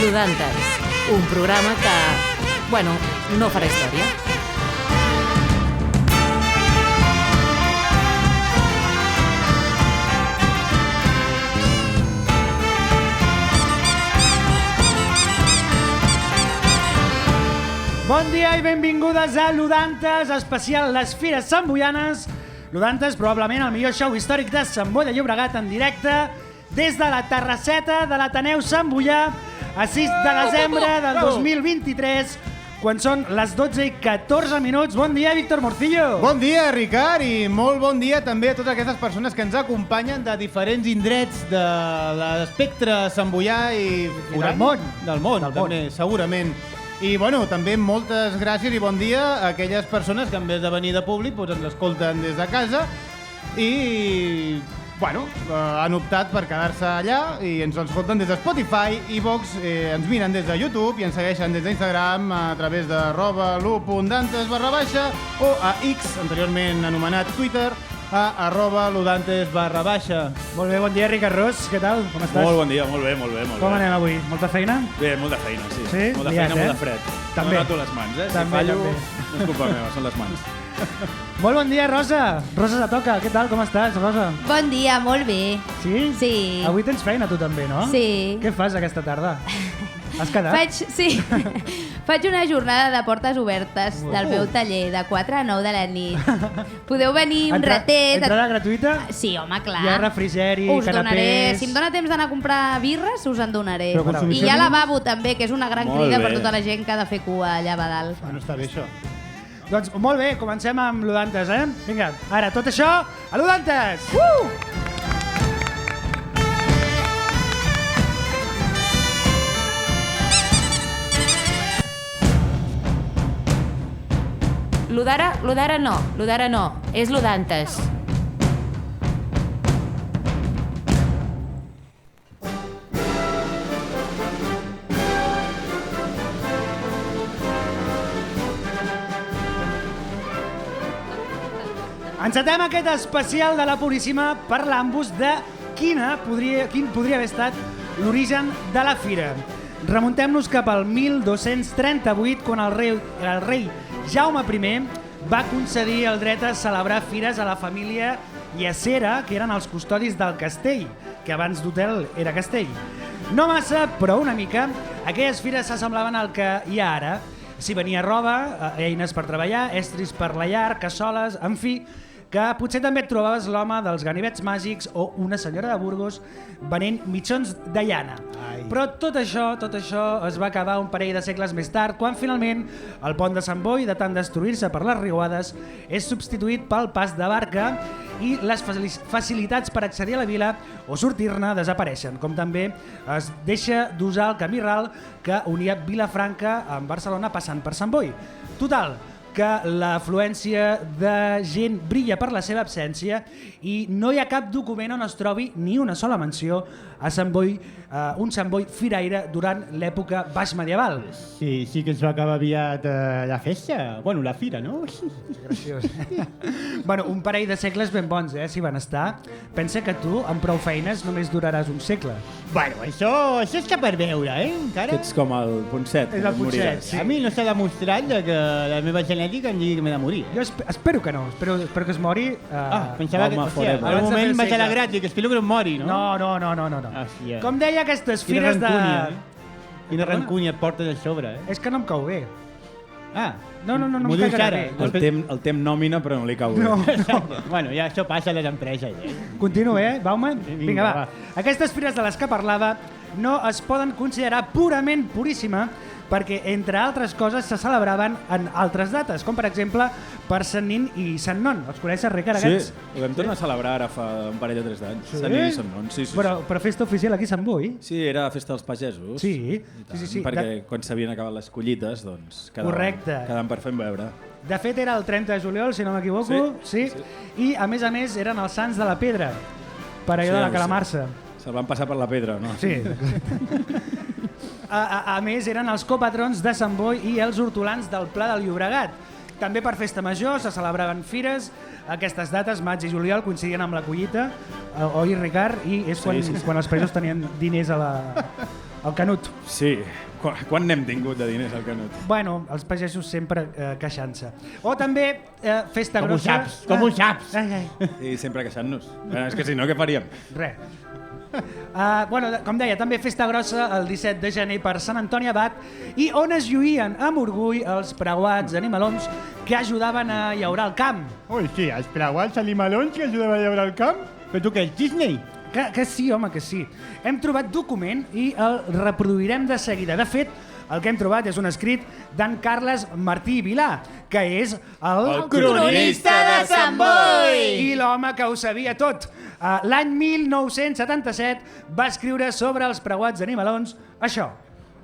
Lodantes, un programa que, bueno, no farà història. Bon dia i benvingudes a Lodantes, especial Les Fires Santboianes. Lodantes, probablement el millor show històric de Sant Boi de Llobregat en directe des de la terrasseta de l'Ateneu Sant Boià a 6 de desembre del 2023, quan són les 12:14. Bon dia, Víctor Morcillo. Bon dia, Ricard, i molt bon dia també a totes aquestes persones que ens acompanyen de diferents indrets de l'espectre santboià i del món. Del món, també, segurament. I, bueno, també moltes gràcies i bon dia a aquelles persones que en vez de venir de públic doncs ens escolten des de casa i, bueno, han optat per quedar-se allà i ens escolten des de Spotify, iVoox, ens miren des de YouTube i ens segueixen des d'Instagram a través de @lu.dantes_ o a X, anteriorment anomenat Twitter, a @lodantes_. Molt bé, bon dia, Ricard Ros. Què tal? Com estàs? Molt bon dia, molt bé. Com anem avui? Molta feina? Bé, molta feina, sí. Sí? Molta Liat, feina, molt de fred. També. No noto les mans, També, si fallo, també. no és culpa meva, són les mans. Molt bon dia, Rosa. Rosa Satoca, què tal? Com estàs, Rosa? Bon dia, molt bé. Sí? Sí. Avui tens feina, tu també, no? Sí. Què fas aquesta tarda? Has quedat? Faig una jornada de portes obertes del meu taller de 4 a 9 de la nit. Podeu venir un ratet. Entrada gratuïta? Sí, home, clar. Hi ha refrigeri, us donaré. canapés... Si em dona temps d'anar a comprar birres, us en donaré. Però consumició I hi ha mínima? lavabo també, que és una gran Molt crida bé. per tota la gent que ha de fer cua allà a dalt. Bueno, està bé això. Doncs molt bé, comencem amb Lodantes, eh? Vinga, ara, tot això a Lodantes! Lodara no, és Lodantes. Encetem aquest especial de la Puríssima parlant-vos de quin podria haver estat l'origen de la fira. Remuntem-nos cap al 1238, quan el rei Jaume I va concedir el dret a celebrar fires a la família Llesera, que eren els custodis del castell, que abans d'hotel era castell. No massa, però una mica, aquelles fires s'assemblaven al que hi ha ara. S'hi venia roba, eines per treballar, estris per la llar, cassoles, en fi, que potser també et trobaves l'home dels ganivets màgics o una senyora de Burgos venent mitjons de llana. Però tot això es va acabar un parell de segles més tard, quan finalment el pont de Sant Boi, de tant destruir-se per les riuades, és substituït pel pas de barca i les facilitats per accedir a la vila o sortir-ne desapareixen, com també es deixa d'usar el camí ral que unia Vilafranca amb Barcelona passant per Sant Boi. Total, que l'afluència de gent brilla per la seva absència i no hi ha cap document on es trobi ni una sola menció a Sant Boi, un Sant Boi firaire durant l'època baix medieval. Sí que ens va acabar aviat la festa. Bueno, la fira, no? Graciós. Bueno, un parell de segles ben bons, si van estar. Pensa que tu, amb prou feines, només duraràs un segle. Bueno, això està per veure, encara. Que ets com el Ponset. És el Ponset, sí. A mi no s'ha demostrat que la meva genètica em digui que m'he de morir. Jo espero que no, espero que es mori. Pensava que, Home, hòstia, forever. en un moment Abans de fer vaig el alegrar, dic, espero que no em mori, no? No. Hòstia. Com deia, aquestes Quina fires de... rancúnia, Quina rancúnia et portes a sobre, És que no em cau bé. No m'ho em dius cagarà ara. bé. El tem nòmina, però no li cau bé. No. Bueno, ja això passa a les empreses, Continuo, Bauman? Vinga, va. Aquestes fires de les que parlava no es poden considerar purament puríssima perquè, entre altres coses, se celebraven en altres dates, com per exemple per Sant Nin i Sant Non. Els coneixes, Ricard, Sí, aquests? ho vam tornar a celebrar ara fa un parell o 3 d'anys. Sí? Sant Nin i Sant Non, sí. Però festa oficial aquí a Sant Boi? Sí, era festa dels pagesos. Sí, I tant, sí. Perquè quan s'havien acabat les collites, doncs Correcte. quedaven per fer veure. De fet, era el 30 de juliol, si no m'equivoco. Sí. I, a més, eren els Sants de la Pedra, per allò de la calamarsa. Se'l van passar per la pedra, no? Sí. A més, eren els copatrons de Sant Boi i els hortolans del Pla del Llobregat. També per festa major se celebraven fires. Aquestes dates, maig i juliol, coincidien amb la collita, oi, Ricard? I és quan els països tenien diners a El Canut. Sí. Quan n'hem tingut de diners al Canut? Bueno, els pagesos sempre queixant-se. O també festa Com ho grossa... saps? Com ho saps? Ai. I sempre queixant-nos. És que si no, què faríem? Res. Com deia, també festa grossa el 17 de gener per Sant Antoni Abat i on es lluïen amb orgull els preuats animalons que ajudaven a llaurar el camp. Ui, sí, els preuats animalons que ajudaven a llaurar el camp? Però tu què, el Disney? Que sí, home, que sí. Hem trobat document i el reproduirem de seguida. De fet, el que hem trobat és un escrit d'en Carles Martí Vilà, que és el cronista de Sant Boi! I l'home que ho sabia tot. L'any 1977 va escriure sobre els preuats animalons això.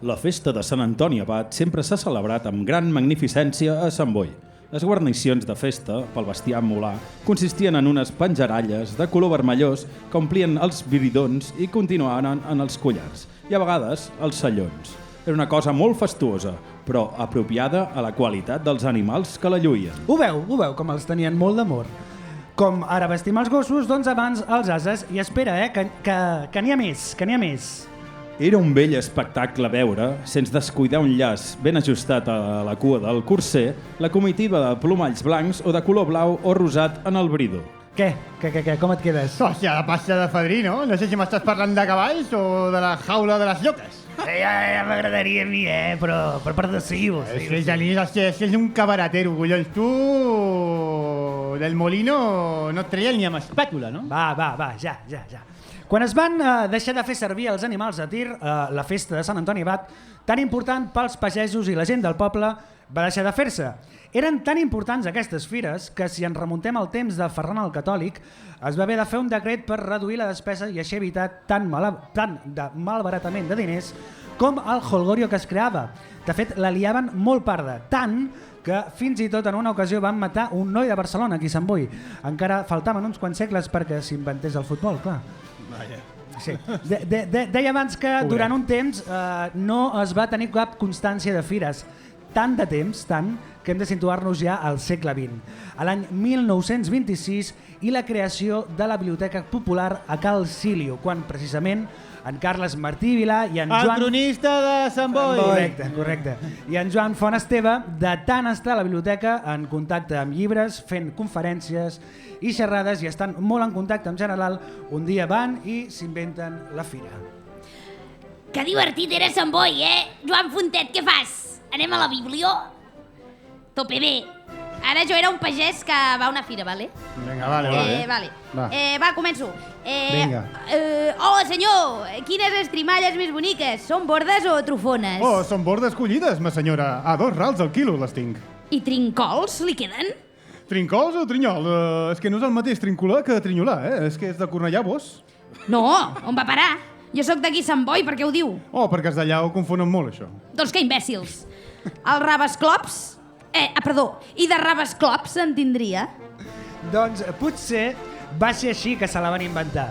La festa de Sant Antoni Abat sempre s'ha celebrat amb gran magnificència a Sant Boi. Les guarnicions de festa, pel bestiar molà, consistien en unes penjaralles de color vermellós que omplien els viridons i continuaven en els collars, i a vegades els sallons. Era una cosa molt fastuosa, però apropiada a la qualitat dels animals que la lluïen. Ho veu, com els tenien molt d'amor. Com ara vestim els gossos, doncs abans els ases, i espera, que n'hi ha més, Era un bell espectacle veure, sense descuidar un llaç ben ajustat a la cua del corser, la comitiva de plomalls blancs o de color blau o rosat en el bridó. Què? Com et quedes? Hòstia, la pasta de fadrí, no? No sé si m'estàs parlant de cavalls o de la jaula de les lloques. Ja m'agradaria a mi, però per part de sí. És un cabaretero, collons. Tu del molino no et treia ni amb espàtula, no? Va, ja. Quan es van deixar de fer servir els animals de tir, la festa de Sant Antoni Abat, tan important pels pagesos i la gent del poble, va deixar de fer-se. Eren tan importants aquestes fires que, si ens remuntem al temps de Ferran el Catòlic, es va haver de fer un decret per reduir la despesa i així evitar tant de malbaratament de diners com el holgorio que es creava. De fet, la liaven molt parda, tant que fins i tot en una ocasió van matar un noi de Barcelona, aquí a Sant Boi. Encara faltaven uns quants segles perquè s'inventés el futbol, clar. Sí. Deia abans que durant un temps no es va tenir cap constància de fires. Tant de temps, que hem de situar-nos ja al segle XX. A l'any 1926 i la creació de la Biblioteca Popular a Cal Sílio, quan precisament en Carles Martí Vilà i en Joan... El cronista de Sant Boi! Correcte. I en Joan Font Esteve, de tant estar a la biblioteca en contacte amb llibres, fent conferències i xerrades i estan molt en contacte en general, un dia van i s'inventen la fira. Que divertit era Sant Boi, Joan Fontet, què fas? Anem a la biblio? Tope bé. Ara jo era un pagès que va a una fira, vale? Vinga, vale. Va, començo. Vinga. Hola, senyor! Quines estrimalles més boniques? Són bordes o trufones? Oh, són bordes collides, ma senyora. A 2 rals al quilo les tinc. I trincols li queden? Trincols o trinyol? És que no és el mateix trincolar que trinyolar, És que és de Cornellà, vos? No, on va parar? Jo sóc d'aquí Sant Boi, per què ho diu? Oh, perquè els d'allà ho confonen molt, això. Doncs que imbècils. Els rabasclops? I de rabasclops se'n tindria? Doncs potser va ser així que se la van inventar.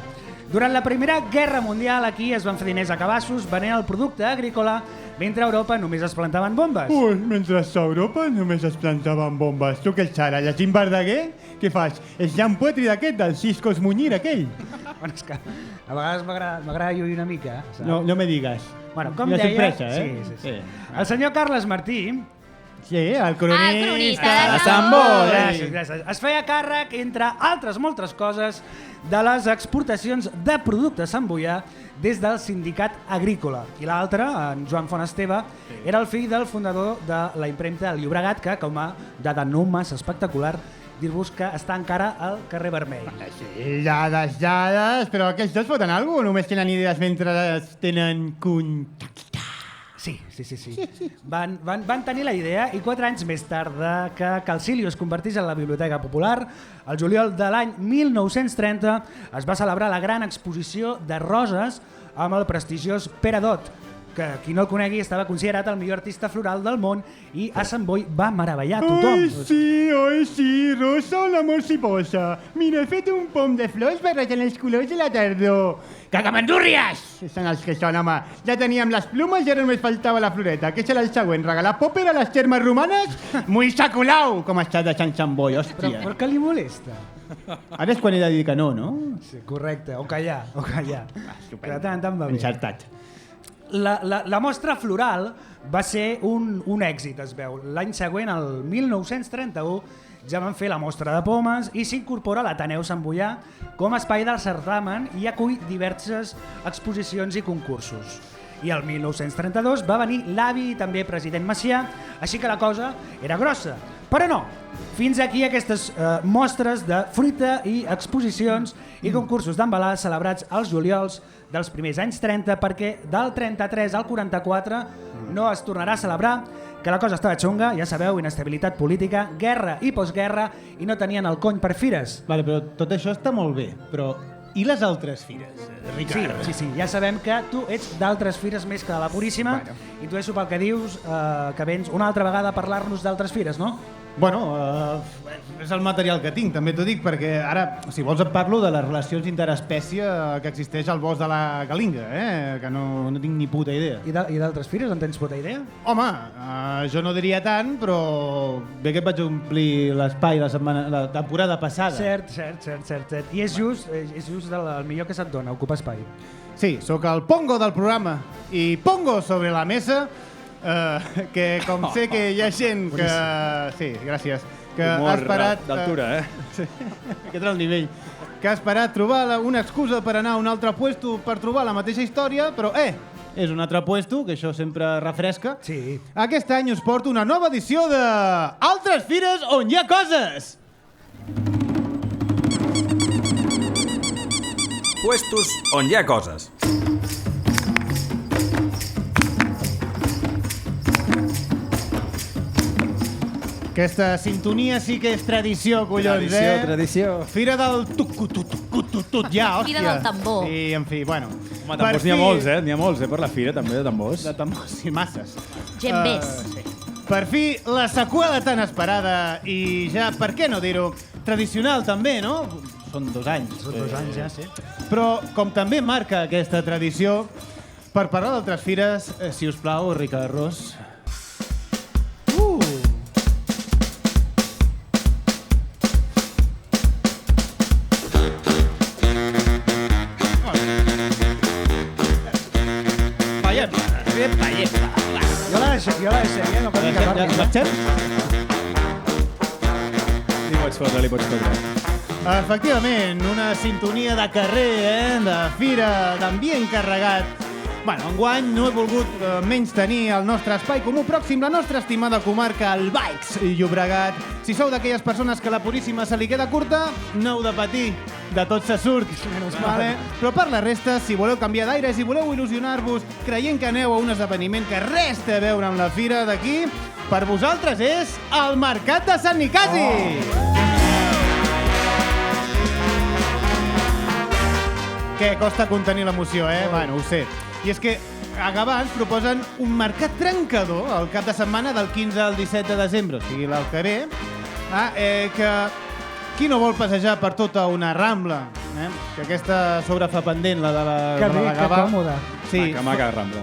Durant la Primera Guerra Mundial aquí es van fer diners a cabassos venent el producte agrícola, mentre a Europa només es plantaven bombes. Ui, mentre a Europa només es plantaven bombes. Tu què ets ara, llegint Verdaguer? Què fas? És Jan Poetri d'aquest, del Ciscos Munyir, aquell? Bueno, és que a vegades m'agrada lluir una mica. Saps? No me digues. Bueno, com ja deia... Pressa, Sí. El senyor Carles Martí... Sí, el cronista de Sant Boi. Gràcies. Es feia càrrec, entre altres moltes coses, de les exportacions de productes santboià des del sindicat agrícola. I l'altre, en Joan Font Esteve, era el fill del fundador de la impremta El Llobregat, que, com a dada no massa espectacular, dir-vos que està encara al carrer Vermell. Sí, dades, però aquests dos foten alguna cosa o només tenen idees mentre tenen contacte? Sí. Van tenir la idea i 4 anys més tard que Calcilio es convertís en la Biblioteca Popular, el juliol de l'any 1930 es va celebrar la gran exposició de roses amb el prestigiós Pere Dot, que qui no el conegui estava considerat el millor artista floral del món i a Sant Boi va meravellar tothom. Oi, sí, rosa o l'amor s'hi posa. Mira, he fet un pom de flors barrejant els colors de la tardor. Cagamandúrries! Són els que són, home. Ja teníem les plumes i ara només faltava la floreta. Què serà el següent? Regalar pòper a les termes romanes? Muy saculau! Com està deixant Sant Boi, hòstia. Però què li molesta? Ara és quan he de dir que no? Sí, correcte, o callar. Que de tant en tant va bé. Encertat. La mostra floral va ser un èxit, es veu. L'any següent, el 1931, ja van fer la mostra de pomes i s'incorpora l'Ateneu Sant Boià com a espai del certamen i acull diverses exposicions i concursos. I el 1932 va venir l'avi i també president Macià, així que la cosa era grossa. Però no, fins aquí aquestes mostres de fruita i exposicions i concursos d'embalar celebrats als juliols dels primers anys 30, perquè del 33 al 44 no es tornarà a celebrar, que la cosa estava xunga, ja sabeu, inestabilitat política, guerra i postguerra, i no tenien el cony per fires. Vale, però tot això està molt bé, però i les altres fires, Ricard? Sí, ja sabem que tu ets d'altres fires més que de la Puríssima, i tu, pel que dius, que vens una altra vegada a parlar-nos d'altres fires, no? Bueno, és el material que tinc, també t'ho dic, perquè ara, si vols et parlo de les relacions interespècie que existeix al bosc de la Galinga, que no tinc ni puta idea. I d'altres fires, en tens puta idea? Home, jo no diria tant, però bé que et vaig omplir l'espai la temporada passada. Cert. I és just el millor que se't dona, ocupar espai. Sí, sóc el Pongo del programa, i Pongo sobre la mesa, que com sé que hi ha gent que... Sí, gràcies. Que humor ha esperat... d'altura, Sí, aquest era el nivell. Que ha esperat trobar una excusa per anar a un altre puesto per trobar la mateixa història, però, és un altre puesto, que això sempre refresca. Sí. Aquest any us porto una nova edició de... Altres fires on hi ha coses! Puestos on hi ha coses. Aquesta sintonia sí que és tradició, collons, Tradició. Fira del tuc-tut-tut-tut, ja, hòstia. Fira del tambor. I, en fi, bueno. Home, tambors n'hi ha molts, N'hi ha molts, per la fira, també, de tambors. De tambors, sí, masses. Gent més. Sí. Per fi, la seqüela tan esperada i ja, per què no dir-ho, tradicional també, no? Són 2 anys. Són 2 anys ja, sí. Però, com també marca aquesta tradició, per parlar d'altres fires, si us plau, Ricard Ros. Jo la deixaria, no cal que parli. Marxem? Li pots fotre. Efectivament, una sintonia de carrer, de fira, d'ambient carregat. Bueno, enguany no he volgut menys tenir el nostre espai comú pròxim, la nostra estimada comarca, el Baix Llobregat. Si sou d'aquelles persones que la Puríssima se li queda curta, no heu de patir, de tot se surt. Vale? Però per la resta, si voleu canviar d'aire, si voleu il·lusionar-vos creient que aneu a un esdeveniment que res té a veure amb la fira d'aquí, per vosaltres és el Mercat de Sant Nicasi! Que costa contenir l'emoció, Bueno, ho sé. I és que a Gavà ens proposen un mercat trencador el cap de setmana del 15 al 17 de desembre, o sigui, el que ve, que qui no vol passejar per tota una rambla, que aquesta sobre fa pendent, la de la Que Gavà. còmode. Sí, Maca, Rambla.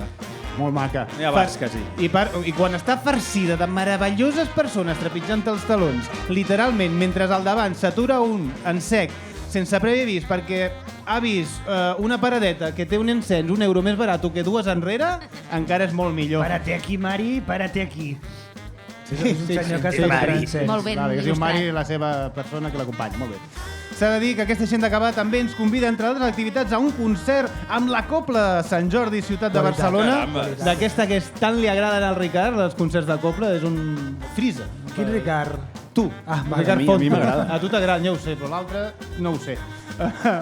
molt maca. Hi ha bars, quasi. I quan està farcida de meravelloses persones trepitjant els talons, literalment, mentre al davant s'atura un en sec, sense previ avís, perquè ha vist una paradeta que té un encens €1 més barat que 2 enrere, encara és molt millor. Párate aquí, Mari, párate aquí. Sí, És un senyor que està Mari. encens. Molt ben Vale, que es diu il·lustrat. Mari, la seva persona que l'acompanya. Molt bé. S'ha de dir que aquesta gent d'Acabà també ens convida, entre altres activitats, a un concert amb la Copla Sant Jordi, ciutat de Qualitat, Barcelona. caramba. D'aquesta que tant li agraden al Ricard, els concerts de Copla, és un frisa. Quin Ricard? Tu. Ah, vale. Ricard A mi Font. m'agrada. A tu t'agrada, ja ho sé, però l'altre no ho sé.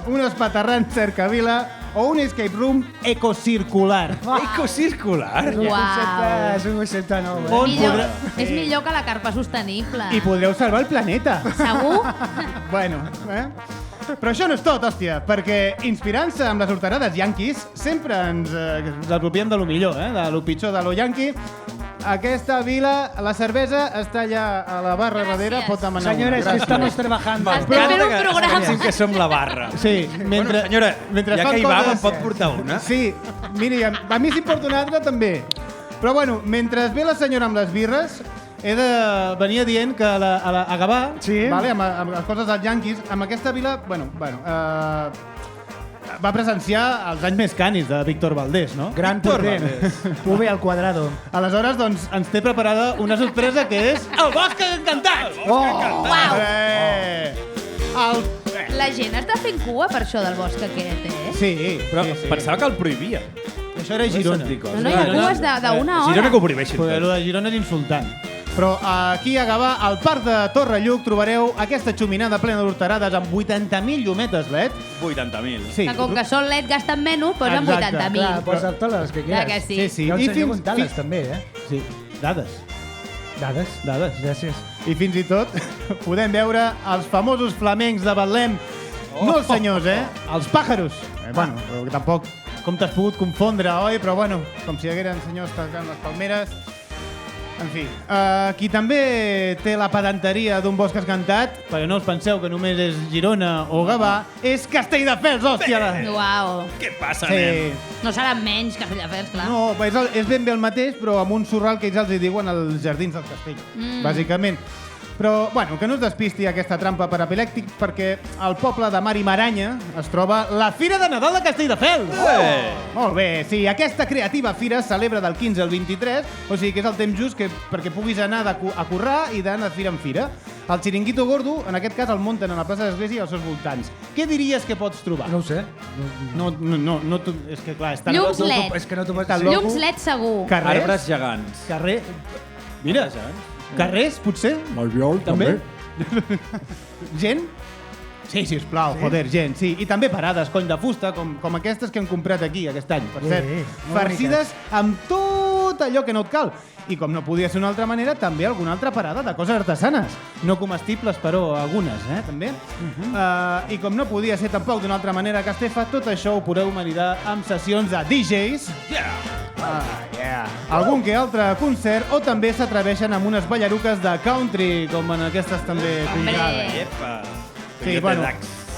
Un espaterrant cercavila o un escape room ecocircular. Ecocircular? Uau. És un concepte nou, On Millor, és millor que la carpa sostenible. I podreu salvar el planeta. Segur? Bueno, Però això no és tot, hòstia, perquè inspirant-se amb les horterades yanquis, sempre ens apropiem de lo millor, de lo pitjor de lo yanqui. Aquesta vila, la cervesa està allà a la barra darrere, pot demanar Senyores, que Gràcies. estamos trabajando. Estem fent un programa. Pensem que som la barra. Sí, mentre, Bueno, senyora, mentre ja fan que hi va, coses- me'n pot portar una? Sí, miri, a mi si porto una altra també. Però bueno, mentre ve la senyora amb les birres, he de venir dient que a Gavà, Sí. vale, amb les coses dels yanquis, amb aquesta vila, bueno, va presenciar els anys més canis de Víctor Valdés, no? Gran porter. UV al quadrado. Aleshores, doncs, ens té preparada una sorpresa que és el Bosc Encantat! Oh! Uau! El... La gent està fent cua per això del bosc aquest, eh? Sí, Però sí, sí. pensava que el prohibia. Això era Girona. No, no, hi ha cues d'una hora. Girona que ho prohibeixin. Però el de Girona és insultant. Però aquí a Gavà, al parc de Torrelluc, trobareu aquesta xuminada plena d'horterades amb 80.000 llumetes LED. 80.000. Sí. Que com que són LED gasten menys, posen Exacte, 80.000. Clar, posa totes les que Clar quieras. que sí. Sí, sí. Hi ha un I senyor comptant-les, també, eh? Sí, dades. Dades. Dades. Gràcies. I fins i tot podem veure els famosos flamencs de Betlem. No els senyors, Els pàjaros. Bueno, però tampoc com t'has pogut confondre, oi? Però bueno, com si hi hagueren senyors tocant les palmeres. En fi, qui també té la pedanteria d'un bosc encantat, perquè no us penseu que només és Girona o Gavà, és Castelldefels, hòstia! Uau. Què passa, Sí. No seran menys que Castelldefels, clar. No, és ben bé el mateix, però amb un sorral que ells els hi diuen els jardins del castell, bàsicament. Però, bueno, que no us despisti aquesta trampa per epilèptic, perquè al poble de Mar i Maranya es troba la Fira de Nadal de Castelldefels. Molt bé, sí, aquesta creativa fira es celebra del 15 al 23, o sigui que és el temps just perquè puguis anar a currar i d'anar de fira en fira. El xiringuito gordo, en aquest cas, el munten a la plaça de l'Església i als seus voltants. Què diries que pots trobar? No ho sé. No, és que clar, és tan... Llums no, LED. És que no t'ho pots Tan dir. loco. Llums LED segur. Carrers? Arbres gegants. Carrer... Mira, carrers, potser? Malviol, També? Gent? Sí, sisplau, joder, gent, sí. I també parades, cony de fusta, com aquestes que hem comprat aquí aquest any, per cert. molt Farcides amb tot allò que no et cal. I com no podia ser d'una altra manera, també alguna altra parada de coses artesanes. No comestibles, però algunes, també. I com no podia ser tampoc d'una altra manera que Estefa, tot això ho podeu maridar amb sessions de DJs. Algun que altre concert, o també s'atreveixen amb unes ballaruques de country, com en aquestes també comptades. Epa. Sí, bueno,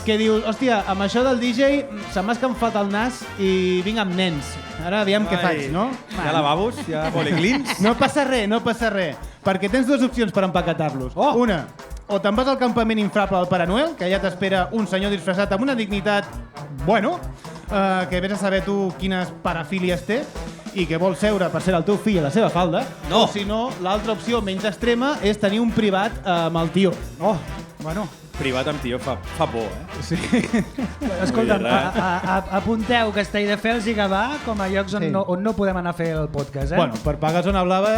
què dius? Hòstia, amb això del DJ se m'ha escanfat el nas i vinc amb nens. Ara aviam què faig, no? Hi ha lavabos? Hi ha policlins? No passa res, no passa res. Perquè tens dues opcions per empaquetar-los. Una, o te'n vas al campament inflable del Pare Noel, que ja t'espera un senyor disfressat amb una dignitat, bueno, que vés a saber tu quines parafílies té i que vol seure per ser el teu fill a la seva falda. No. O si no, l'altra opció menys extrema és tenir un privat amb el tio. Oh, bueno. Privat amb tio fa por, eh? Sí. Escolta'm, Vull dir, apunteu Castelldefels i Gavà com a llocs on, Sí. on no podem anar a fer el podcast, eh? Bueno, per pagar zona blava...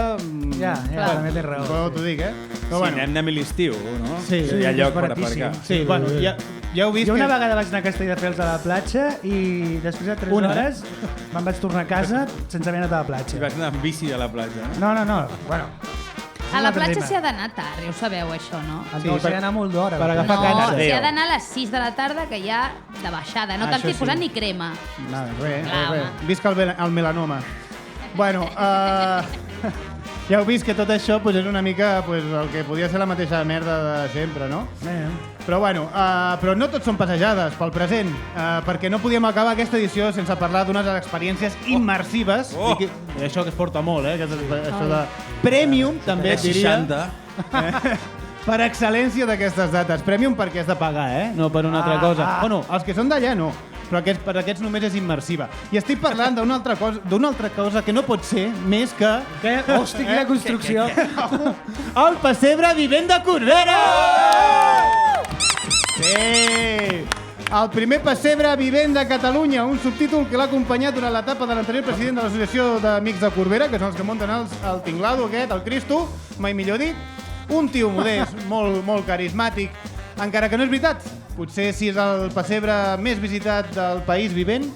Ja, també tens raó. Però t'ho dic, Però Si anem a l'estiu, no? Sí, Hi ha és lloc per baratíssim. aparcar. Sí, bueno, ja heu vist Jo una que... vegada vaig anar a Castelldefels a la platja i després de 3 Una, hores me'n vaig tornar a casa sense haver anat a la Si platja. vas anar amb bici a la platja, no? No, bueno. A la platja s'hi ha d'anar tard, ja ho sabeu, això, no? Sí, No, s'hi ha d'anar molt d'hora. per agafar No, cansa. s'hi ha d'anar a les 6 de la tarda, que ja de baixada. No Ah, cal això que sí. posant ni crema. No, res. Clar, Visca el melanoma. Bueno, ja heu vist que tot això pues, és una mica pues, el que podia ser la mateixa merda de sempre, no? Però bueno, però no tot són passejades pel present, perquè no podíem acabar aquesta edició sense parlar d'unes experiències immersives. I això que es porta molt, això de Premium, també et diria. 60. Per excel·lència d'aquestes dates. Premium perquè has de pagar, no per una altra cosa. Bueno, els que són d'allà no, però per aquests només és immersiva. I estic parlant d'una altra cosa que no pot ser més que... Què? Hosti, quina construcció. El pessebre vivent de Corbera! Sí! El primer pessebre vivent de Catalunya, un subtítol que l'ha acompanyat durant l'etapa de l'anterior president de l'Associació d'Amics de Corbera, que són els que munten el tinglado aquest, el Cristo, mai millor dit. Un tio modest, molt carismàtic, encara que no és veritat. Potser sí és el pessebre més visitat del país vivent,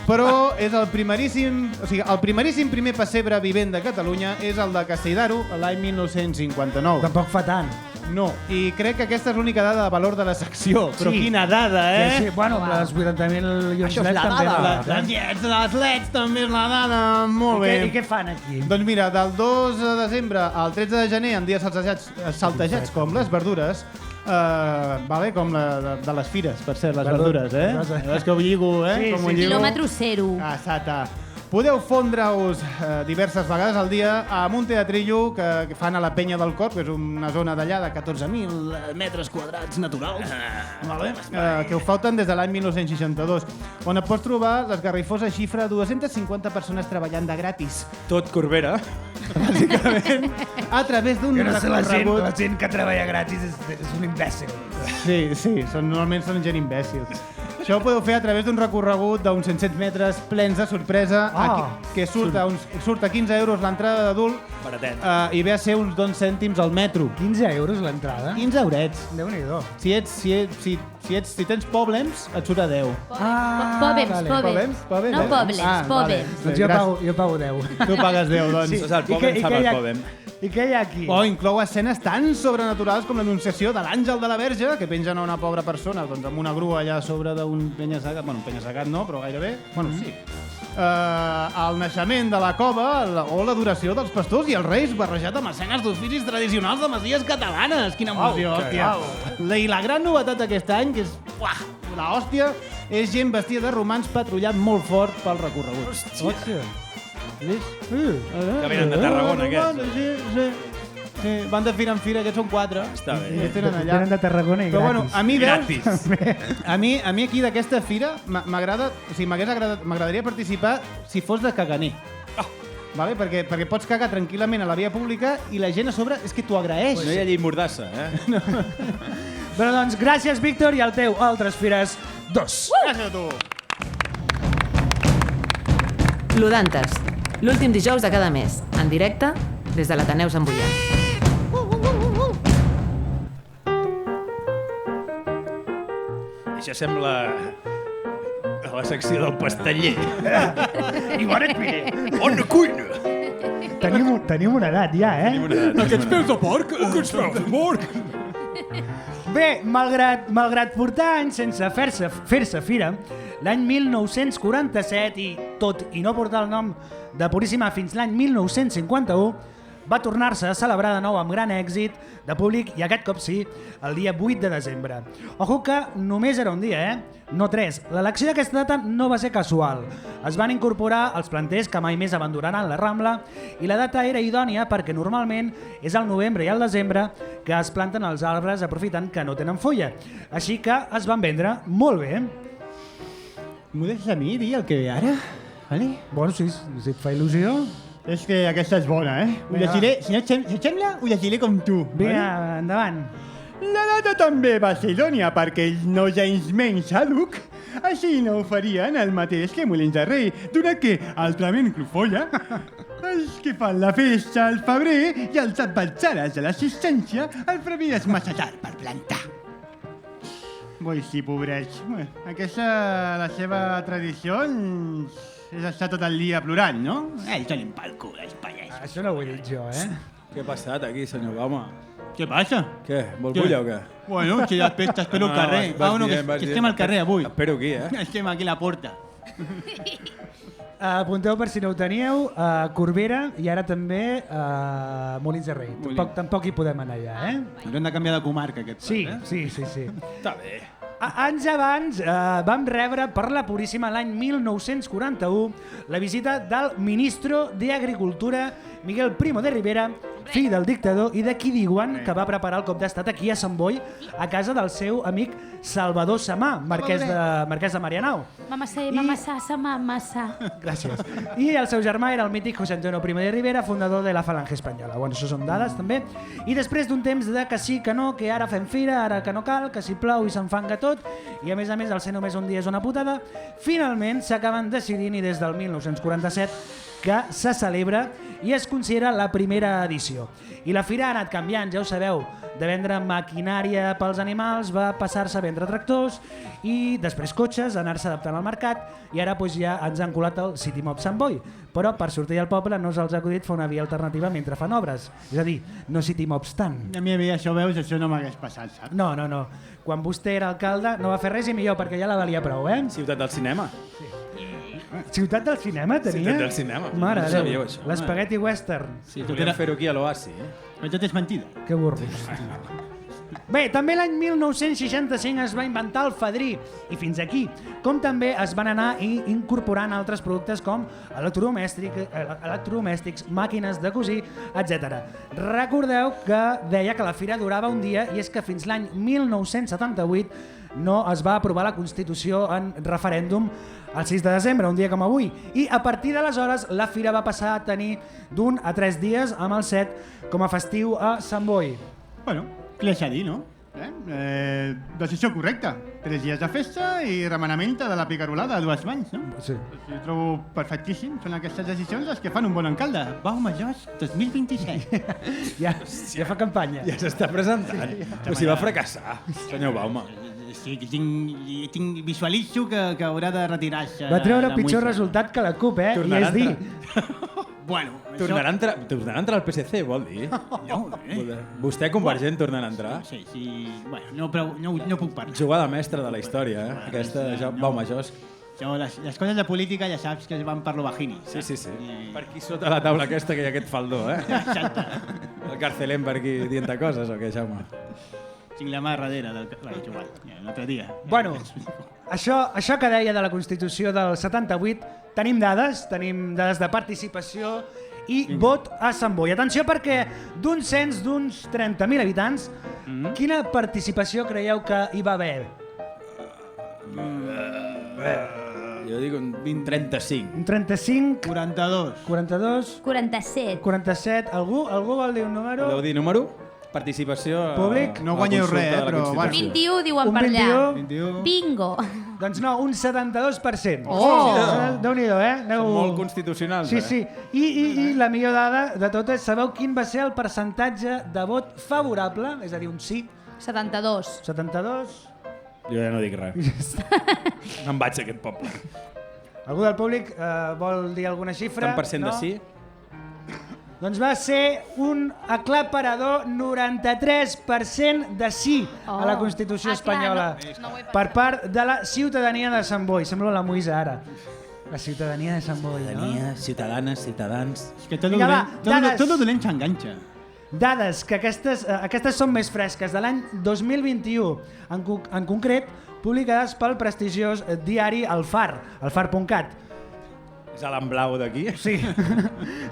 però és el primeríssim primer pessebre vivent de Catalunya és el de Castelldaro l'any 1959. Tampoc fa tant. No, i crec que aquesta és l'única dada de valor de la secció. Però Sí. quina dada, Sí, bueno, les 80.000 llums LED també. Les LEDs també és la dada. Molt bé. I què fan aquí? Doncs mira, del 2 de desembre al 13 de gener, en dies saltejats com les verdures, vale, com de les fires, per cert, les verdures, Verdures. És que ho lligo, Sí, com sí. ho lligo. Quilòmetre zero. Ah, sata. Podeu fondre-us diverses vegades al dia amb un teatrillo que fan a la Penya del Corp, que és una zona d'allà de 14.000 metres quadrats naturals, que ho fauten des de l'any 1962, on et pots trobar l'esgarrifosa xifra de 250 persones treballant de gratis. Tot Corbera. Bàsicament, a través d'un recorregut... La gent que treballa gratis és un imbècil. Sí, normalment són gent imbècil. Això ho podeu fer a través d'un recorregut d'uns 100 metres plens de sorpresa, que surt a 15 euros l'entrada d'adult i ve a ser uns 2 cèntims al metro. 15 euros l'entrada? 15 eurets. Déu-n'hi-do. Si tens pòblems, et surt a 10. Pòbems. No pobles, pòbems. Doncs jo pago 10. Tu pagues 10, doncs. Sí. El pòbem fa el pòbem. I què hi ha aquí? Inclou escenes tan sobrenaturals com l'anunciació de l'àngel de la Verge, que pengen a una pobra persona doncs, amb una grua allà a sobre d'un penya-segat. Bueno, un penya-segat no, però gairebé. Bueno, sí. El naixement de la cova o l'adoració dels pastors i els reis barrejat amb escenes d'oficis tradicionals de masies catalanes. Quina emoció, hòstia. I la gran novetat d'aquest any, que és l'hòstia, és gent vestida de romans patrullant molt fort pel recorregut. Hòstia. Que venen de Tarragona, aquests. Sí, van de fira en fira, aquests són 4. Està bé. I tenen allà. Tenen de Tarragona i Però gratis. bueno, a mi Gratis. A mi aquí d'aquesta fira m'agradaria participar si fos de caganer. Vale? Perquè pots cagar tranquil·lament a la via pública i la gent a sobre és que t'ho agraeix. No hi ha llei mordassa, Però doncs, gràcies, Víctor, i al teu Altres Fires 2. Gràcies a tu. Lodantes, l'últim dijous de cada mes, en directe des de l'Ateneu Sant Boià. Això sembla la secció del pasteller. I bona cuina. Bona cuina! Tenim una edat ja, Aquests peus de porc? Aquests peus de porc? Bé, malgrat portar anys sense fer-se fira, l'any 1947, i tot i no portar el nom de Puríssima fins l'any 1951, va tornar-se a celebrar de nou amb gran èxit de públic i aquest cop sí, el dia 8 de desembre. Ojo que només era un dia, no 3. L'elecció d'aquesta data no va ser casual. Es van incorporar els planters que mai més abandonaran la Rambla i la data era idònia perquè normalment és al novembre i al desembre que es planten els arbres aprofitant que no tenen fulla. Així que es van vendre molt bé. M'ho deixes a mi dir el que ve ara? Vale? Bueno, si et fa il·lusió... És que aquesta és bona, Ho llegiré, si et sembla, ho llegiré com tu. Vinga, endavant. La data també va ser idònia perquè ells no gens menys àduc. Així no ho farien el mateix que Molins de Rei, donat que, altrament Clofolla, els que fan la festa al febrer i els advaltsares de l'assistència el febrer és massa tard per plantar. Voi sí, pobrets. Aquesta, la seva tradició és estar tot el dia plorant, no? Ells donen pel cul, els pallassos. Això no ho he dit jo, Què ha passat aquí, senyor Baume? Què passa? Què? Vol bulla o què? Bueno, que després t'espero al carrer. Que estem al carrer avui. Espero aquí, Estem aquí a la porta. Apunteu per si no ho teníeu, a Corbera i ara també a Molins de Rei. Tampoc hi podem anar allà, Haurem de canviar de comarca aquest Sí. Està bé. Anys abans vam rebre per la Puríssima l'any 1941 la visita del ministro de Agricultura Miguel Primo de Rivera, fill del dictador i de qui diuen que va preparar el cop d'estat aquí a Sant Boi a casa del seu amic Salvador Samà, marquès de Marianao. Mamassa. Gràcies. I el seu germà era el mític José Antonio Primo de Rivera, fundador de la Falange Espanyola. Bueno, això són dades també. I després d'un temps de que sí, que no, que ara fem fira, ara que no cal, que si plou i s'enfanga tot, i a més el ser només un dia és una putada, finalment s'acaben decidint i des del 1947 que se celebra i es considera la primera edició. I la fira ha anat canviant, ja ho sabeu, de vendre maquinària pels animals va passar-se a vendre tractors i després cotxes, anar-se adaptant al mercat i ara ja ens han colat el City Mob Sant Boi. Però per sortir al poble no se'ls ha acudit fer una via alternativa mentre fan obres. És a dir, no City Mobs tant. A mi això, veus, això no m'hagués passat, saps? No. Quan vostè era alcalde no va fer res i millor perquè ja la valia prou, Ciutat del cinema. Ciutat del cinema tenia? Ciutat del cinema. Mare no de sabíeu Déu, això. l'espaghetti western. Sí, volíem fer-ho aquí a l'Oasi. Però tot és mentida. Que burro. Bé, també l'any 1965 es va inventar el fadrí, i fins aquí, com també es van anar incorporant altres productes com electrodomèstics, màquines de cosir, etc. Recordeu que deia que la fira durava un dia i és que fins l'any 1978 no es va aprovar la Constitució en referèndum el 6 de desembre, un dia com avui. I a partir d'aleshores la fira va passar a tenir d'1 a 3 dies amb el 7 com a festiu a Sant Boi. Bueno, què li dir, no? Decisió correcta. 3 dies de festa i remenament de la picarolada a 2 mans, no? Sí. Jo trobo perfectíssim. Són aquestes decisions les que fan un bon alcalde. Bau Majors 2027. Ja fa campanya. Ja s'està presentant. Però si va fracassar, senyor Bauma. Sí, visualitzo que haurà de retirar-se. Va treure pitjor resultat que la CUP, I és dir... Bueno, tornarà a entrar al PSC, vol dir? No, Vostè, convergent, tornarà a entrar? Sí. Bueno, no puc parlar. Jugada mestra de la història, aquesta de Bau Majors. Les coses de política ja saps que es van per lo bajini. Sí. Per aquí sota la taula aquesta que hi ha aquest faldó, Exacte. El carcelem per aquí dient coses o què, Jaume? Tinc la mà darrere del... és igual, un altre dia. Bueno, això que deia de la Constitució del 78, tenim dades de participació i vot a Sant Boi. Atenció perquè d'un cens d'uns 30.000 habitants, quina participació creieu que hi va haver? Jo dic un 35. Un 35? 42. 42? 47. 47. Algú vol dir un número? Voleu dir número? Participació... Públic? No guanyeu res, però... 21 diuen Un per allà. 21. Bingo. Doncs no, un 72%. Oh! Déu-n'hi-do, Són molt constitucionals, Sí. I la millor dada de tot és, sabeu quin va ser el percentatge de vot favorable? És a dir, un sí. 72. 72. Jo ja no dic res. Me'n vaig a aquest poble. Algú del públic vol dir alguna xifra? Tant per cent de sí? Doncs va ser un aclaparador 93% de sí a la Constitució espanyola per part de la ciutadania de Sant Boi. Sembla la Moïsa ara. La ciutadania de Sant Boi, no? Ciutadanes, ciutadans... És que tot lo dolent s'enganxa. Dades, que aquestes són més fresques, de l'any 2021, en concret, publicades pel prestigiós diari El Far, elfar.cat. És a l'emblau d'aquí? Sí.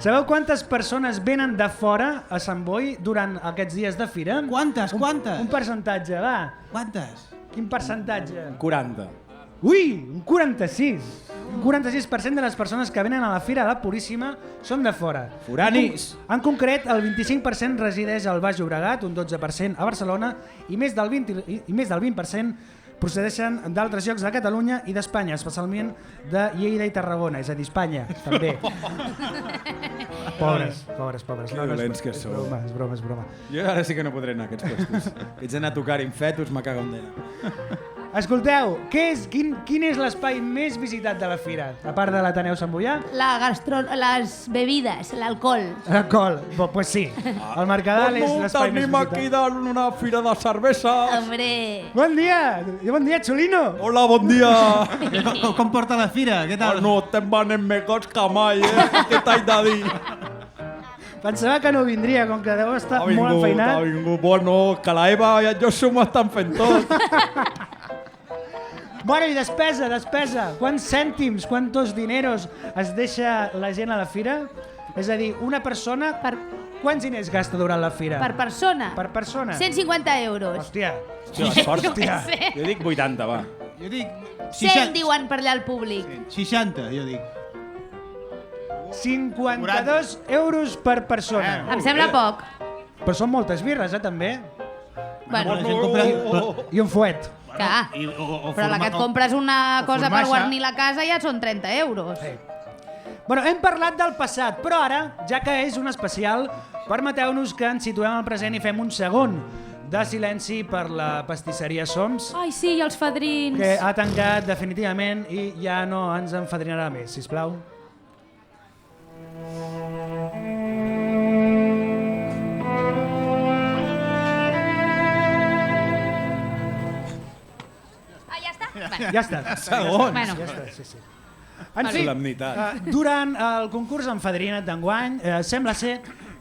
Sabeu quantes persones venen de fora a Sant Boi durant aquests dies de fira? Quantes? Un percentatge, va. Quantes? Quin percentatge? 40. Ui, un 46. Un 46% de les persones que venen a la Fira de la Puríssima són de fora. Foranis! En concret, el 25% resideix al Baix Llobregat, un 12% a Barcelona i més del 20% procedeixen d'altres llocs de Catalunya i d'Espanya, especialment de Lleida i Tarragona, és a dir, Espanya, també. Pobres. Que dolents que sou. És broma. Jo ara sí que no podré anar a aquests puestos. Ets anar a tocar infetus, me cago en dena. Escolteu, quin és l'espai més visitat de la fira, a part de l'Ateneu Sant Boià? Les bebides, l'alcohol. L'alcohol, pues sí. El Mercadal és l'espai més visitat. Tenim aquí d'una fira de cerveses. Hombre. Bon dia, Xulino. Hola, bon dia. Com porta la fira? Què tal? No, estem venent mejors que mai, Què t'haig de dir? Pensava que no vindria, com que deu estar molt enfeinat. Ha vingut. Bueno, que la Eva i el Josu m'ho estan fent tot. Bueno, i despesa. Quants cèntims, quantos dineros es deixa la gent a la fira? És a dir, una persona... Quants diners gasta durant la fira? Per persona? Per persona. 150 euros. Hòstia. Hòstia. Jo dic 80, va. Jo dic... 100 diuen per allà al públic. 60, jo dic. 52 euros per persona. Em sembla poc. Però són moltes birres, també. Bueno, I un fuet. clar. Però la que et compres una cosa per guarnir la casa ja són 30 euros. Bueno, hem parlat del passat, però ara, ja que és un especial, permeteu-nos que ens situem al present i fem un segon de silenci per la pastisseria Soms. Ai, sí, i els fadrins. Que ha tancat definitivament i ja no ens enfadrinarà més, sisplau. Ja està. Segons. Bueno. Ja està, sí. En fi, Solemnitat. durant el concurs Enfadrina't d'enguany, sembla ser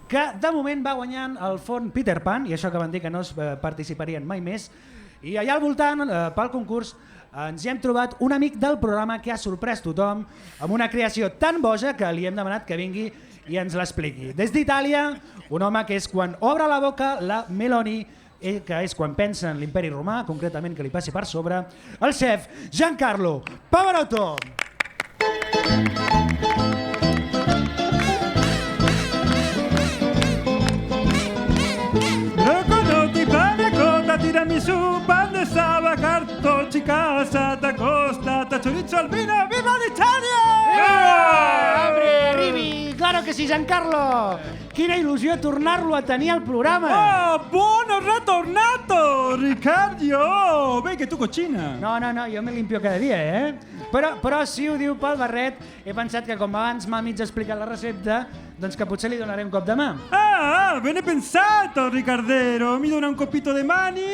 que de moment va guanyant el fons Peter Pan, i això que van dir que no es participarien mai més. I allà al voltant, pel concurs, ens hi hem trobat un amic del programa que ha sorprès tothom amb una creació tan boja que li hem demanat que vingui i ens l'expliqui. Des d'Itàlia, un home que és quan obre la boca la Meloni, que és quan pensa en l'imperi romà, concretament que li passi per sobre, el chef Giancarlo Pavarotti. Rocconotti, pane, cotta, tiramisù, pan de saba, cartocci, casata, costata, chorizo al vino, viva l'Italia! Hombre, arribi! Claro que sí, Giancarlo! Quina il·lusió tornar-lo a tenir al programa! Oh, buono retornato, Riccardo! Vedi che tu cucina. No, jo me limpio cada dia, eh? Però si ho diu pel barret, he pensat que com abans m'ha mig explicat la recepta, doncs que potser li donaré un cop de mà. Ah, bene pensato, Riccardero. Mi dona un copito de mani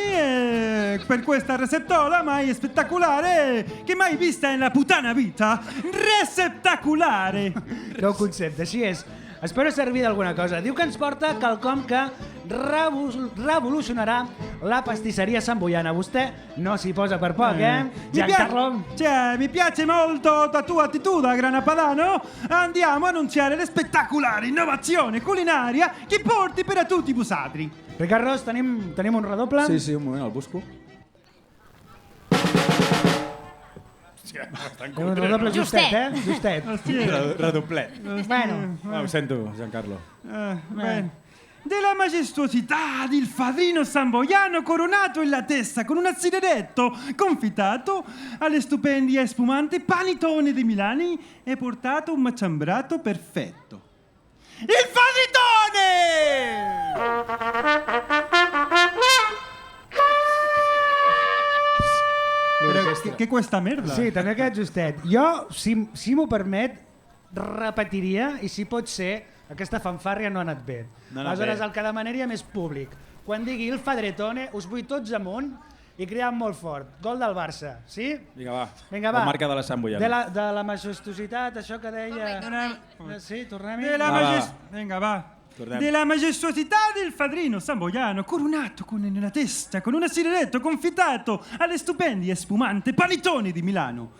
per questa receptola mai spettacolare che mai vista nella puttana vita. Receptacolare! Que concepte, així és. Espero servir d'alguna cosa. Diu que ens porta quelcom que revolucionarà la pastisseria samboiana. Vostè no s'hi posa per poc, Giancarlo? Mi piace molto la tua attitudine, Grana Padano. Andiamo a annunciare la spettacolare innovazione culinaria che porti per a tutti i busatri. Ricardo, tenim un redoble? Sí, un moment, el busco. Un redoble justet, Justet. Redoblet. Bueno. Ho sento, Giancarlo. Bene. Della majestuosità del padrino samboiano coronato in la testa con un assideretto confitato alle stupendie e spumante panitone di Milani e portato un macciambrato perfetto. Il panitone! Che questa merda? Sí, també aquest justet. Jo, si m'ho permet, repetiria, i si pot ser, aquesta fanfàrria no ha anat bé. Aleshores, el que demanaria més públic. Quan digui il Fadretone, us vull tots amunt i cridant molt fort. Gol del Barça, sí? Vinga, va. La marca de la samboiana. De la majestuositat, això que deia... Sí, tornem-hi. Vinga, va. Tornem. Della majestuosità del padrino samboiano coronato nella testa con un assideretto confitato alle stupendie e spumante panitone di Milano.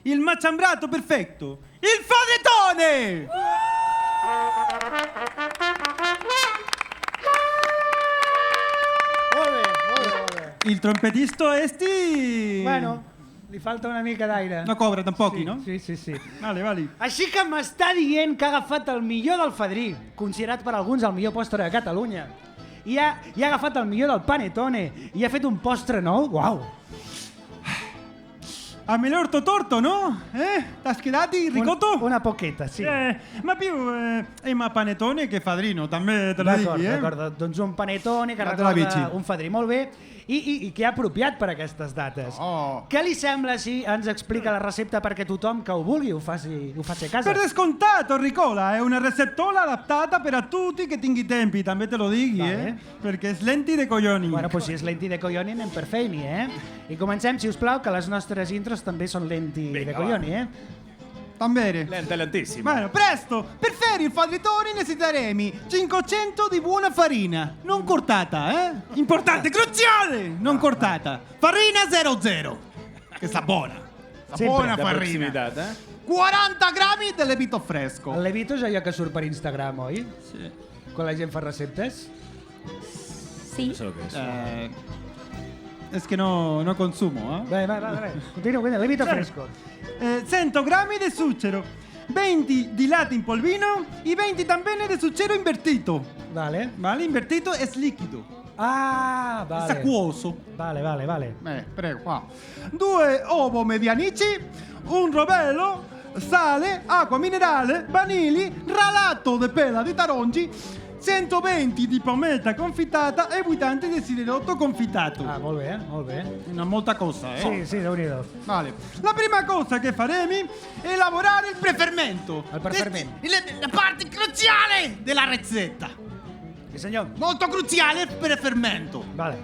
Il macciambrato perfetto. Il Fadretone! Molt bé. Il trompetista esti... Bueno, li falta una mica d'aire. No cobra tampoc, no? Sí. Vale. Així que m'està dient que ha agafat el millor del fadrí, considerat per alguns el millor postre de Catalunya. I ha agafat el millor del panetone i ha fet un postre nou. Uau! A me l'orto torto, no? T'has quedati, ricotto? Una pochetta, sì. Ma più ma panetone che fadrino, també te la digui, D'acord, doncs un panetone que recorda un fadrí. Molt bé. I que ha apropiat per aquestes dates. Què li sembla si ens explica la recepta perquè tothom que ho vulgui ho faci a casa? Per descontato, Ricola, è una receptola adattata per a tutti che tingui tempi, també te lo digui, Perquè és lenti de colloni. Bueno, doncs si és lenti de colloni anem per feini, I comencem, si us plau, que les nostres intros també són lenti de colloni, Tambere. Lentissimo. Bueno, presto! Per fare il fadritone necessiteremo 500 di buona farina, non cortata, Importante, cruciale! Non cortata. Farina 00. Che sta buona. Sta buona farina. 40 grammi del levito fresco. El levito és allò que surt per Instagram, oi? Sí. Quan la gent fa receptes? Sí. No sé què és. Es que no consumo, Vai. Continua, levito fresco. 100 grammi di zucchero, 20 di latte in polvino e 20 también di zucchero invertito. Vale. Invertito es líquido. Ah, vale. Es acuoso. Vale. Prego, qua. 2 ovo medianici, un rovello, sale, acqua minerale, vanili, ralato di pela di tarongi, 120 di pometa confitata e 80 di siderotto confitato. Ah, molt bé. Una molta cosa, Sí, Déu-n'hi-do. Vale. La prima cosa che faremo è lavorare il prefermento. Il prefermento. La parte cruciale della ricetta. Sì, signor. Molto cruciale il prefermento. Vale.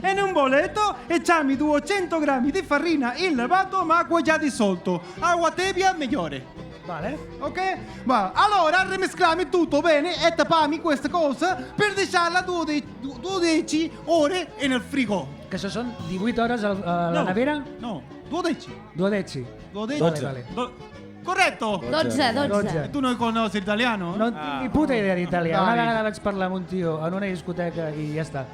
In un boletto ecciamo 200 grammi di farina il levato ma acqua già dissolto. Acqua tebia migliore. Vale. Ok? Ma allora rimesclami tutto bene e tappami questa cosa per lasciarla 12 ore nel frigo. Que això són 18 hores a la nevera? No, 12. 12. 12. Vale. Corretto? 12. Tu non conosci l'italiano? No tinc ni puta idea d'italià. Una Dai. vegada vaig parlar amb un tio en una discoteca i ja està.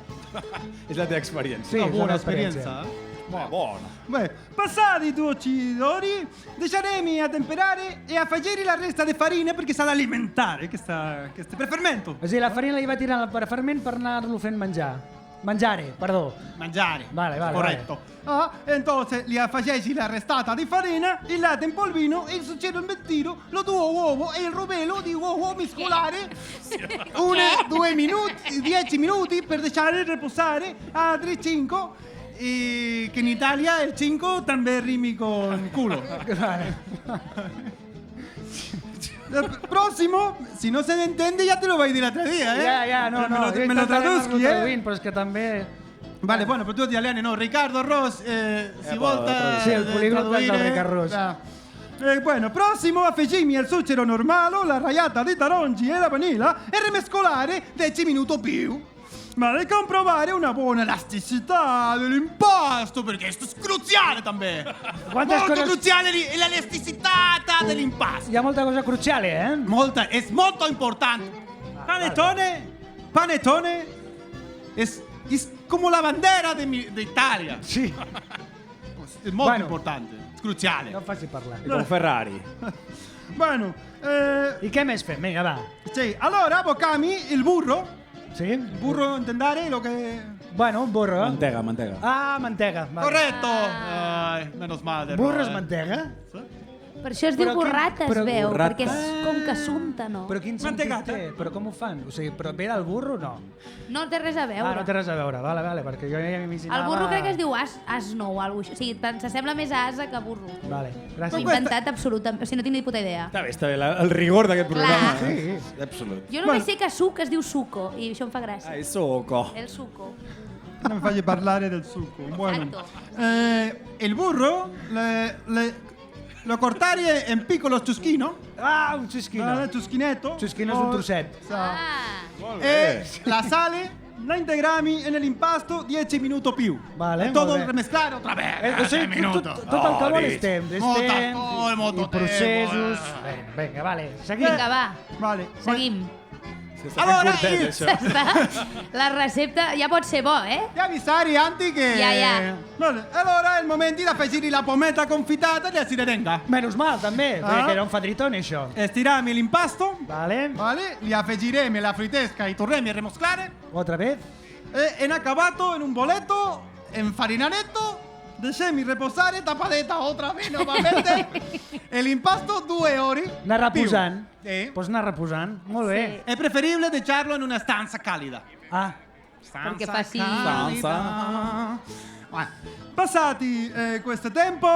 És la teva experiència. Sí, és buona una experiència. esperienza. Buona. Beh, passati 12 ore, lasceremo a temperare e a fare la resta di farina perché sa da alimentare, che sta per fermento. És a dir, la farina la hi va tirant al preferment per anar-lo fent menjar. Mangiare, perdó. Mangiare. Vale, Corretto. Ah, entonces li facessi la restata di farina, il latte in polvino, il succede in mettino, lo tuo uovo e il rovello di uovo miscolare. 2 minuti, 10 minuti per lasciare riposare, altri 5. E che in Italia il 5 també rimi con culo. Próximo, si no se me entiende ya te lo voy a decir l'altre dia, eh? Ja, no. Me lo traduschi, eh? Però és que també... Vale, bueno, però tu italiani no. Riccardo Ross, si volta... Sì, il poliglota del Riccardo Ross. Bueno, prossimo affeggimi il succero normale, la raiata di tarongi e la vanilla e rimescolare 10 minuti più. Ma devi comprovare una buona elasticità dell'impasto, perché questo è cruciale també. Quantes Molto coses- cruciale l'elasticità dell'impasto. Hi ha molta cosa cruciale, eh? Molta, es molto importante. Panettone es como la bandera de Italia. Sí. Es molto Bueno. importante, es cruciale. No em faci parlar. Com Ferrari. Bueno, I què més fem? Vinga, va. sí, allora boccami il burro. Sí? Il burro, intendare lo che... Bueno, un burro. Mantega, mantega. Ah, mantega. Vale. Corretto. Ai, menos mal. Burro és mantega? Per això es diu Però quin- burrata, es però veu, burrata. perquè és com que s'unta, no? Però quin sentit Mantegata. té? Però com ho fan? O sigui, però ve del burro o no? No té res a veure. Ah, no té res a veure. Vale, perquè jo ja m'imaginava... El burro crec que es diu asno o alguna cosa. O sigui, s'assembla més a asa que a burro. Vale, Ho he gràcies. inventat absolutament. O sigui, no tinc ni puta idea. Està bé, el rigor d'aquest programa. Clar. Sí. Absolut. Jo només sé que suc es diu suco, i això em fa gràcia. Ai, soco. El suco. Non mi fai parlare del succo. Bueno. Esatto. Il burro lo cortare in piccolo ciuschino. Ah, un xusquino. Ciuschinetto. Xusquino és un trosset. Ah, E la sale la integrami nell'impasto 10 minuti più. Vale, E todo molt bé. remesclare otra vez. O sigui, tot el que vol és temps. És Molta temps col, molto i processos... tempo, Vinga, vale. Seguim. vinga, va. Vale. Seguim. Allora, Ja està. La recepta ja pot ser bo, eh? di avvisare Anti che... Ja. Vale. Allora è il momento di affeggere la pometa confitata di sirenga. Menys mal, també, Ah. perquè non fa dritone, això. Estirami l'impasto. Vale. Vale. Li affeggiremo la frittesca e torremi a rimosclare. Otra vez. E inacabato in un boletto, infarinaretto. Lasciami riposare, tapadeta otra vez nuovamente. E l'impasto 2 ore. Anar reposant. Sì. Pots anar reposant. Molt bé. È preferibile lasciarlo in una stanza calida. Ah, Perché fa sì. Passati questo tempo,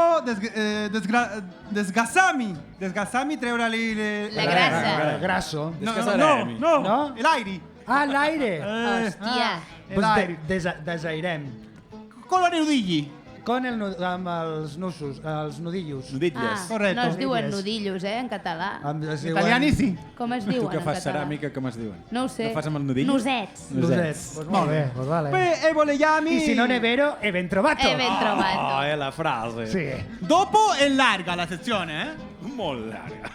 desgassami treure le... La grassa. grasso. No, l'aire. Ah, l'aire. Hòstia. L'aire. Desairem. Con i nudilli. Amb els nussos, els nudillos. Nudilles. Ah, Correcte. no es diuen Nudilles. nudillos, en català. Es diuen- Italiani sì. Com es Tu diuen que en fas català? ceràmica, com es diuen? No ho sé. No fas amb el nudill? Nosets. Nusets. Pues molt bé, pues vale. E voleiami... I si non è vero, è ben trovato. Ben trobat. è la frase. Sí. Dopo è larga la sezione, eh? Molt llarga.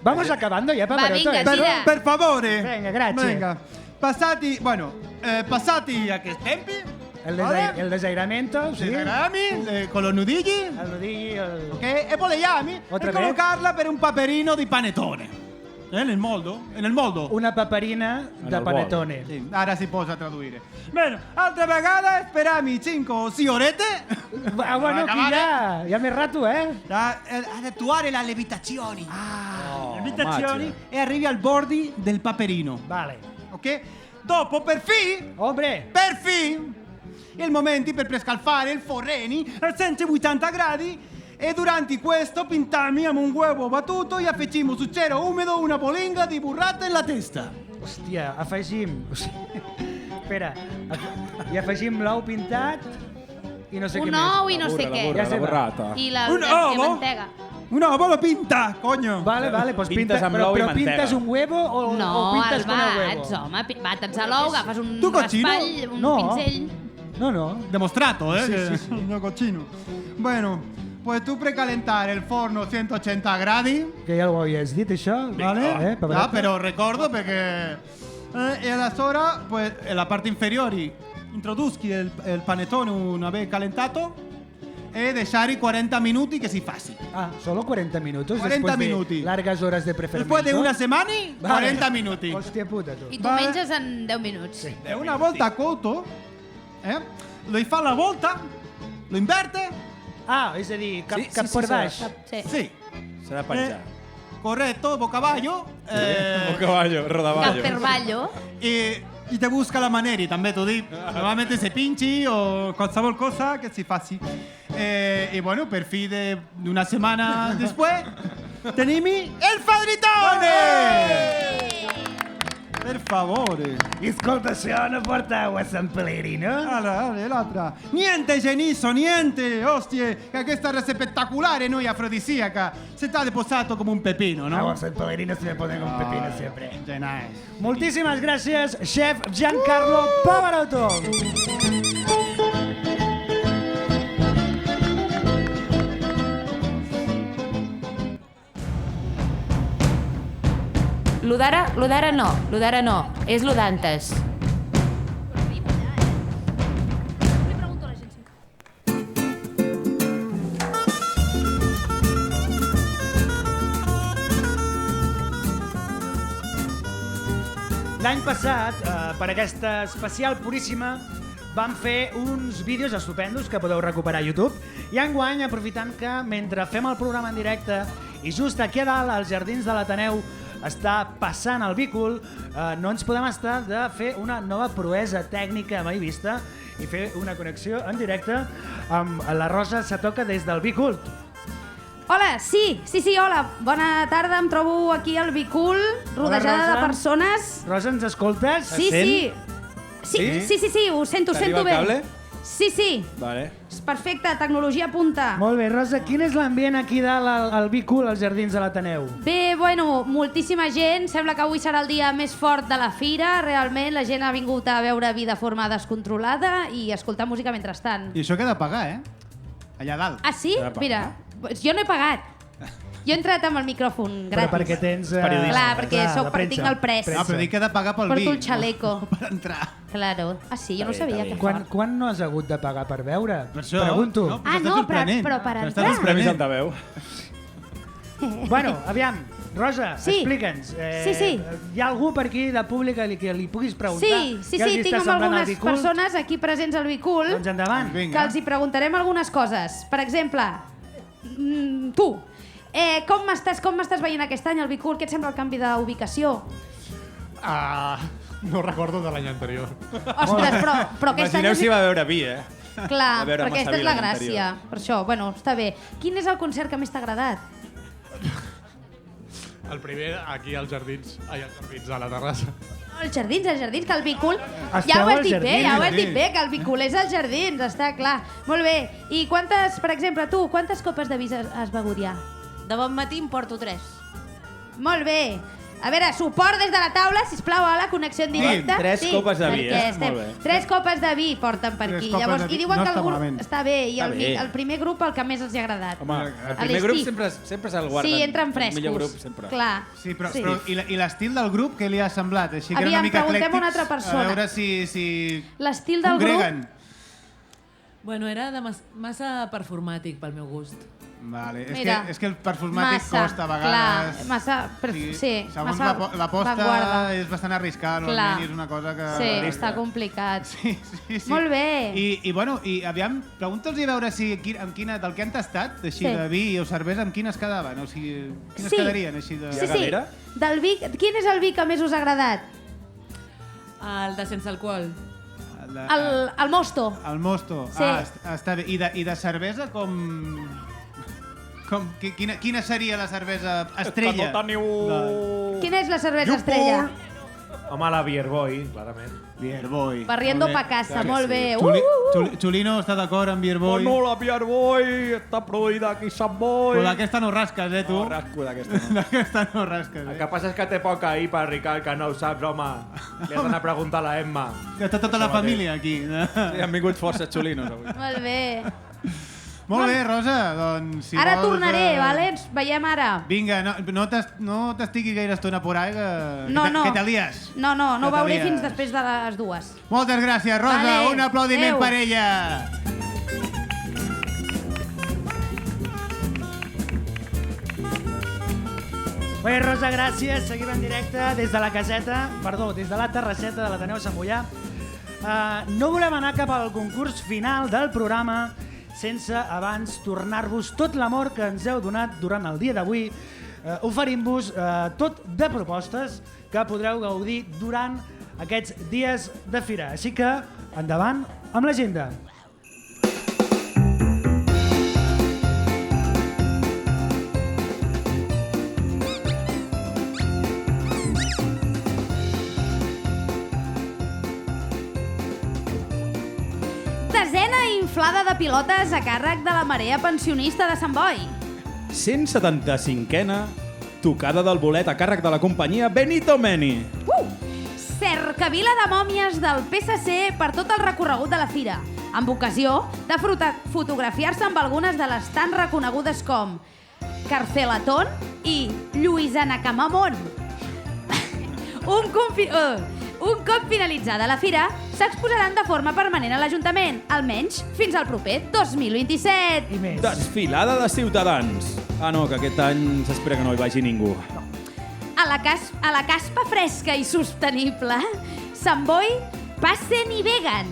Vamos acabando ya, Va, Paparoto. vinga, tira. Per favore. Venga, grazie. Venga. Passati a che tempi. El desairamiento, sí. Desgrami, con los nudilli. El nudillo, el... Ok, e voleiami Otra e vez? collocarla per un paperino di panettone. Nel moldo? Nel moldo? Una paperina de el bol. panettone. Sì, ora si posa tradurre. Bene, altra vegada sperami 5 o 6 orette Ah, bueno, aquí Acabare? ya me rato, ad attuare la levitazioni. Levitazioni magia. e arrivi al bordi del paperino. Vale. Ok? Dopo, per fin, Hombre, il momento per prescalfare il forreni a 180 gradi e durante questo pintamiamo un uovo battuto e affeccimo su cero umido una polinga di burrata en la testa. hòstia, afegim... O sigui, espera, i afegim l'ou pintat i no sé què Un més. ou i no sé què. Ja sé, La burrata. I la Un i ovo? mantega. Una bola pinta, coño. Vale, pues Pintes amb però l'ou i pintes mantega. un huevo o No, pintes el con el huevo? bats, home, bates a l'ou, agafes un Tu cochino? raspall, un No. pincell... No. Demostrato, ¿eh? No cochino. Bueno, pues tú precalentar el forno 180 gradi, Que ja ho havies dit, això? ¿vale? Papereta? Però recordo perché e allora, pues, en la parte inferiore introduschi il panettone una vez calentato e lasciare 40 minuti che si fassi. Ah, solo 40 minutos. 40 después minuti. De largas horas de preferimiento. Después de una semana, 40 minuti. Hòstia puta, tu. I tu Vale. menges en 10 minuts. Sí. E una volta cotto, lo fa la volta, lo inverte, Ah, és a dir, cap Sí, per baix. Sí. sì, S'ha de penjar. Corretto, bocavallo. Un caballo, rodaballo. Camperballo. Y te busca la manera, y también te digo, normalmente se pinchi o qualsevol cosa che si facci. y bueno, per fi de una setmana después, Tenimi el Fadritone! per favore. Escolta, això no porta agua San Pellegrino? Allora, l'altra. Niente genizo, niente, ostie, che questa è spettacolare, noi afrodisiaca. Se t'ha deposato come un pepino, no? San Pellegrino se me pone con pepino sempre. Nice. Moltíssimes gràcies, chef Giancarlo Pavarotti. Lo d'ara no, és lo d'antes. L'any passat, per aquesta especial puríssima, vam fer uns vídeos estupendos que podeu recuperar a YouTube. I enguany, aprofitant que mentre fem el programa en directe i just aquí a dalt, als jardins de l'Ateneu, està passant el Bicul, no ens podem estar de fer una nova proesa tècnica mai vista i fer una connexió en directe amb la Rosa Satoca des del Bicul. Hola, sí, hola. Bona tarda, em trobo aquí al Bicul, rodejada Rosa. de persones. Rosa, ens escoltes? Sí, ho sento T'arriba bé. el cable? Sí, Vale. és perfecte, tecnologia punta. Molt bé, Rosa, quin és l'ambient aquí dalt al Bicul, als jardins de l'Ateneu? Bé, bueno, moltíssima gent. Sembla que avui serà el dia més fort de la fira. Realment, la gent ha vingut a veure vi de forma descontrolada i escoltar música mentrestant. I això que he de pagar, Allà dalt. Ah, sí? Apa. Mira, jo no he pagat. Jo he entrat amb el micròfon Però gratis. perquè tens... Clar, perquè de soc per premsa. tinc el pres. No, però dic que he de pagar pel vi. Porto el xaleco. No per entrar. Claro. Ah, sí? Jo no Està bé, sabia està que bé. fort. Quan no has hagut de pagar per veure? Per això, Pregunto. no? Ah, S'està no, sorprenent. però per S'està entrar. sorprenent. Premis altaveu. Bueno, aviam, Rosa, Sí. explica'ns. Sí. Hi ha algú per aquí de públic que li puguis preguntar? Sí, Què els tinc està amb semblant el algunes Bicul? persones aquí presents al Bicul Doncs endavant. Vinga. que els hi preguntarem algunes coses. Per exemple, tu, com m'estàs veient aquest any al Bicul? Què et sembla el canvi d'ubicació? No recordo de l'any anterior. Ostres, però aquest any... Imagineu si va veure vi, Clar, a veure però aquesta massa és la vi l'any gràcia. Per això, bueno, està bé. Quin és el concert que més t'ha agradat? El primer, aquí als jardins, a la terrassa. No, els jardins, que el Bicul... Ja Esteu ho has als dit bé, jardins, que el Bicul és als jardins, està clar. Molt bé. I quantes, per exemple, tu, quantes copes de vi has begut ja? De bon matí em porto 3. Molt bé. A veure, suport des de la taula, sisplau, a la connexió en directe. tres copes de vi, perquè Molt bé. 3 copes de vi porten per Tres aquí. copes Llavors, de vi. i diuen No que està algú... malament. Està bé, i Està bé. el primer grup el que més els hi ha agradat. Home, el A primer grup l'estiu. sempre se'l guarden. Sí, entren frescos. El millor grup sempre. Clar. Sí, però i l'estil del grup, què li ha semblat? Així que era Aviam, una mica preguntem a eclèctics, una altra persona. A veure si L'estil del grup... congreguen. Bueno, era de massa performàtic pel meu gust. Vale. Mira, és que el perfumàtic costa a vegades. Clar, sí, segons massa l'aposta avantguarda. és bastant arriscada, Clar. normalment, i és una cosa que... Sí, està complicat. Sí. Molt bé. I aviam, pregunta'ls a veure si del que han tastat, així Sí. de vi i o cervesa, amb quines quedaven? O sigui, quines Sí. quedarien així de... Sí. Del vi, quin és el vi que més us ha agradat? El de sense alcohol. El mosto. El mosto. Sí. Està bé. I de cervesa quina seria la cervesa estrella? Que no teniu... Quina és la cervesa estrella? Home, la Beer Boy, clarament. Beer Boy. Barriendo pa casa, molt bé. Xulino està d'acord amb Beer Boy? No, la Beer Boy està prohibida aquí, Sant Boy. Però d'aquesta no rasques, tu? No, rasco d'aquesta no. D'aquesta no rasques, El que passa és que té poc ahir per Ricard, que no ho saps, home. Li has d'anar a preguntar a la Emma. Que està tota la família aquí. Sí, han vingut força xulinos avui. Molt bé. Molt bé, Rosa, doncs... Si Ara vols, tornaré, vale? Ens veiem ara. Vinga, no t'estiguis gaire estona por ahí, No. que te lies. No Que veuré te fins lies. després de les 2. Moltes gràcies, Rosa. Vale, Un aplaudiment adeu. per ella. Bé, Rosa, gràcies. Seguim en directe des de la caseta, des de la terrasseta de l'Ateneu Sant Boià. No volem anar cap al concurs final del programa sense abans tornar-vos tot l'amor que ens heu donat durant el dia d'avui, oferint-vos tot de propostes que podreu gaudir durant aquests dies de fira. Així que, endavant amb l'agenda. Desena inflada de pilotes a càrrec de la marea pensionista de Sant Boi. 175a tocada del bolet a càrrec de la companyia Benito Meni. Cercavila de mòmies del PSC per tot el recorregut de la fira, amb ocasió de fotografiar-se amb algunes de les tan reconegudes com Carcelatón i Lluïsa Nakamamon. Un cop finalitzada la fira, s'exposaran de forma permanent a l'Ajuntament, almenys fins al proper 2027. I més. Desfilada de ciutadans. Ah, no, que aquest any s'espera que no hi vagi ningú. A la caspa fresca i sostenible, Sant Boi Passen i Vegan.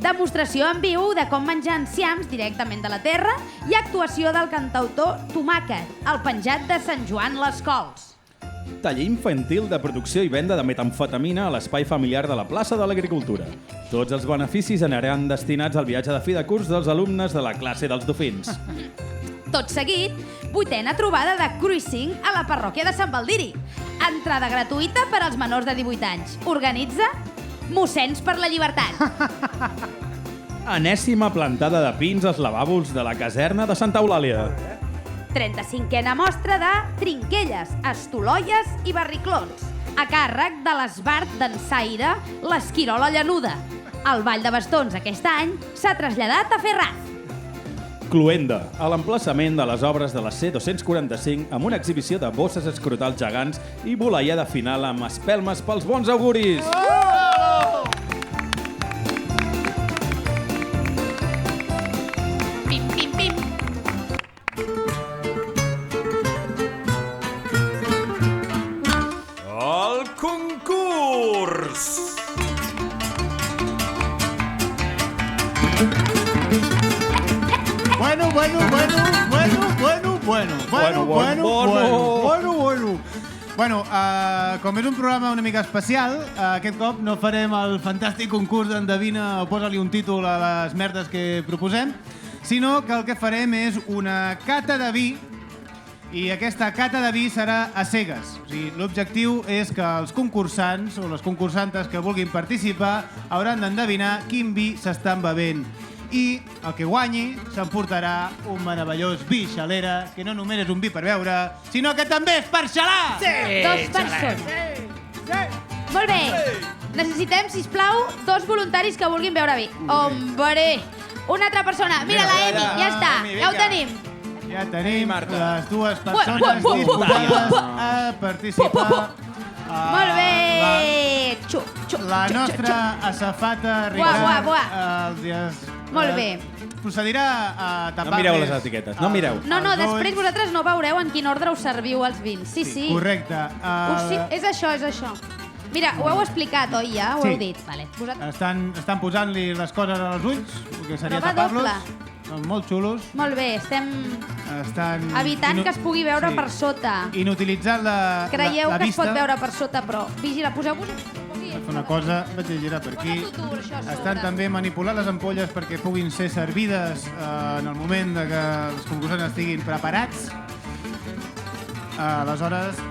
Demostració en viu de com menjar enciams directament de la terra i actuació del cantautor Tomàquet, el penjat de Sant Joan les Cols. Taller infantil de producció i venda de metamfetamina a l'espai familiar de la plaça de l'Agricultura. Tots els beneficis aniran destinats al viatge de fi de curs dels alumnes de la classe dels Dofins. Tot seguit, 8a trobada de cruising a la parròquia de Sant Baldiri. Entrada gratuïta per als menors de 18 anys. Organitza Mossens per la Llibertat. Enèsima plantada de pins als lavabos de la caserna de Santa Eulàlia. 35a mostra de trinquelles, estoloies i barriclons, a càrrec de l'Esbart d'Ensaire l'Esquirola Llanuda. El ball de bastons aquest any s'ha traslladat a Ferraz. Cluenda, a l'emplaçament de les obres de la C245 amb una exhibició de bosses escrotals gegants i volaiada final amb espelmes pels bons auguris. Pim, pim, pim. El concurs! Bueno, com és un programa una mica especial, aquest cop no farem el fantàstic concurs d'endevina o posa-li un títol a les merdes que proposem, sinó que el que farem és una cata de vi, i aquesta cata de vi serà a cegues. O sigui, l'objectiu és que els concursants o les concursantes que vulguin participar hauran d'endevinar quin vi s'estan bevent. I el que guanyi s'emportarà un meravellós vi xalera, que no només és un vi per beure, sinó que també és per xalar! Dos persones. Molt bé. Necessitem, sisplau, 2 voluntaris que vulguin beure vi. Hombre! Una altra persona. Mira, la Emi, ja està. Ja ho tenim. Ja tenim les dues persones disposades a participar. Molt bé. La nostra asafata Ricard. Molt bé. Procedirà a tapar... No mireu les etiquetes, no mireu. No, després vosaltres no veureu en quin ordre us serviu els vins. Sí. Correcte. Sí, és això. Mira, ho heu explicat, oi, ja? Ho heu dit. Vale. Estan posant-li les coses als ulls, que seria Prova tapar-los. doble. Són molt xulos. Molt bé, estem evitant que es pugui veure per sota. Inutilitzant la vista. Creieu que es pot veure per sota, però vigila, poseu-vos una cosa, vaig a girar per aquí. Estan també manipulant les ampolles perquè puguin ser servides en el moment de que els concursants estiguin preparats. Aleshores,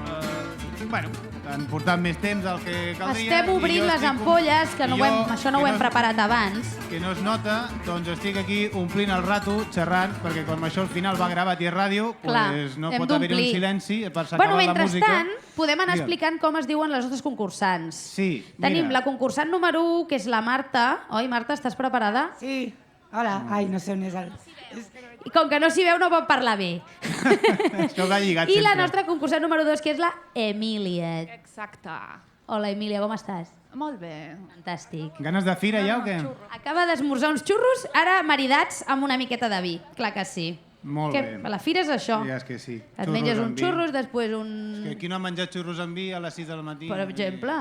han portat més temps del que caldria. Estem obrint les ampolles, que això no ho hem preparat abans. Que no es nota, doncs estic aquí omplint el rato, xerrant, perquè com això al final va gravat i és ràdio, pues no pot haver-hi un silenci per s'acabar la música. Mentrestant, podem anar explicant com es diuen les nostres concursants. Sí, mira. Tenim la concursant número 1, que és la Marta. Oi, Marta, estàs preparada? Sí. Hola. Ai, no sé on és el... I com que no s'hi veu, no pot parlar bé. Això va lligat I sempre. la nostra concursant número 2, que és la Emília. Exacte. Hola, Emília, com estàs? Molt bé. Fantàstic. Ganes de fira ja o què? Acaba d'esmorzar uns xurros, ara maridats amb una miqueta de vi. Clar que sí. Molt bé. La fira és això. Ja és que sí. Et menges uns xurros, després un... És que qui no ha menjat xurros amb vi a les 6 del matí? Per exemple.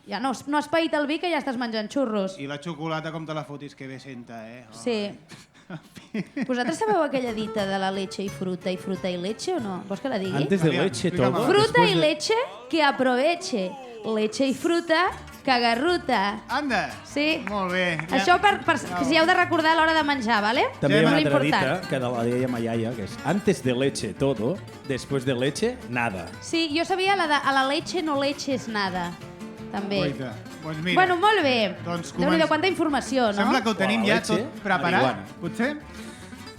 Ja no has paït el vi que ja estàs menjant xurros. I la xocolata com te la fotis, que bé senta, eh? Oh. Sí. Vosaltres sabeu aquella dita de la leche y fruta y leche o no? Vols que la digui? Antes de leche todo. Fruta y leche que aproveche. Leche y fruta que agarruta. Anda! Sí. Molt bé. Això per si heu de recordar a l'hora de menjar, ¿vale? També hi ha una Molt altra important. dita, que de la deia ma iaia, que és antes de leche todo, después de leche nada. Sí, jo sabia la de a la leche no leches nada. També. Guaita. Pues mira, Bueno, molt bé. Doncs Déu-n'hi-do, quanta informació, no? Sembla que ho tenim ja leche, tot preparat, marihuana. potser?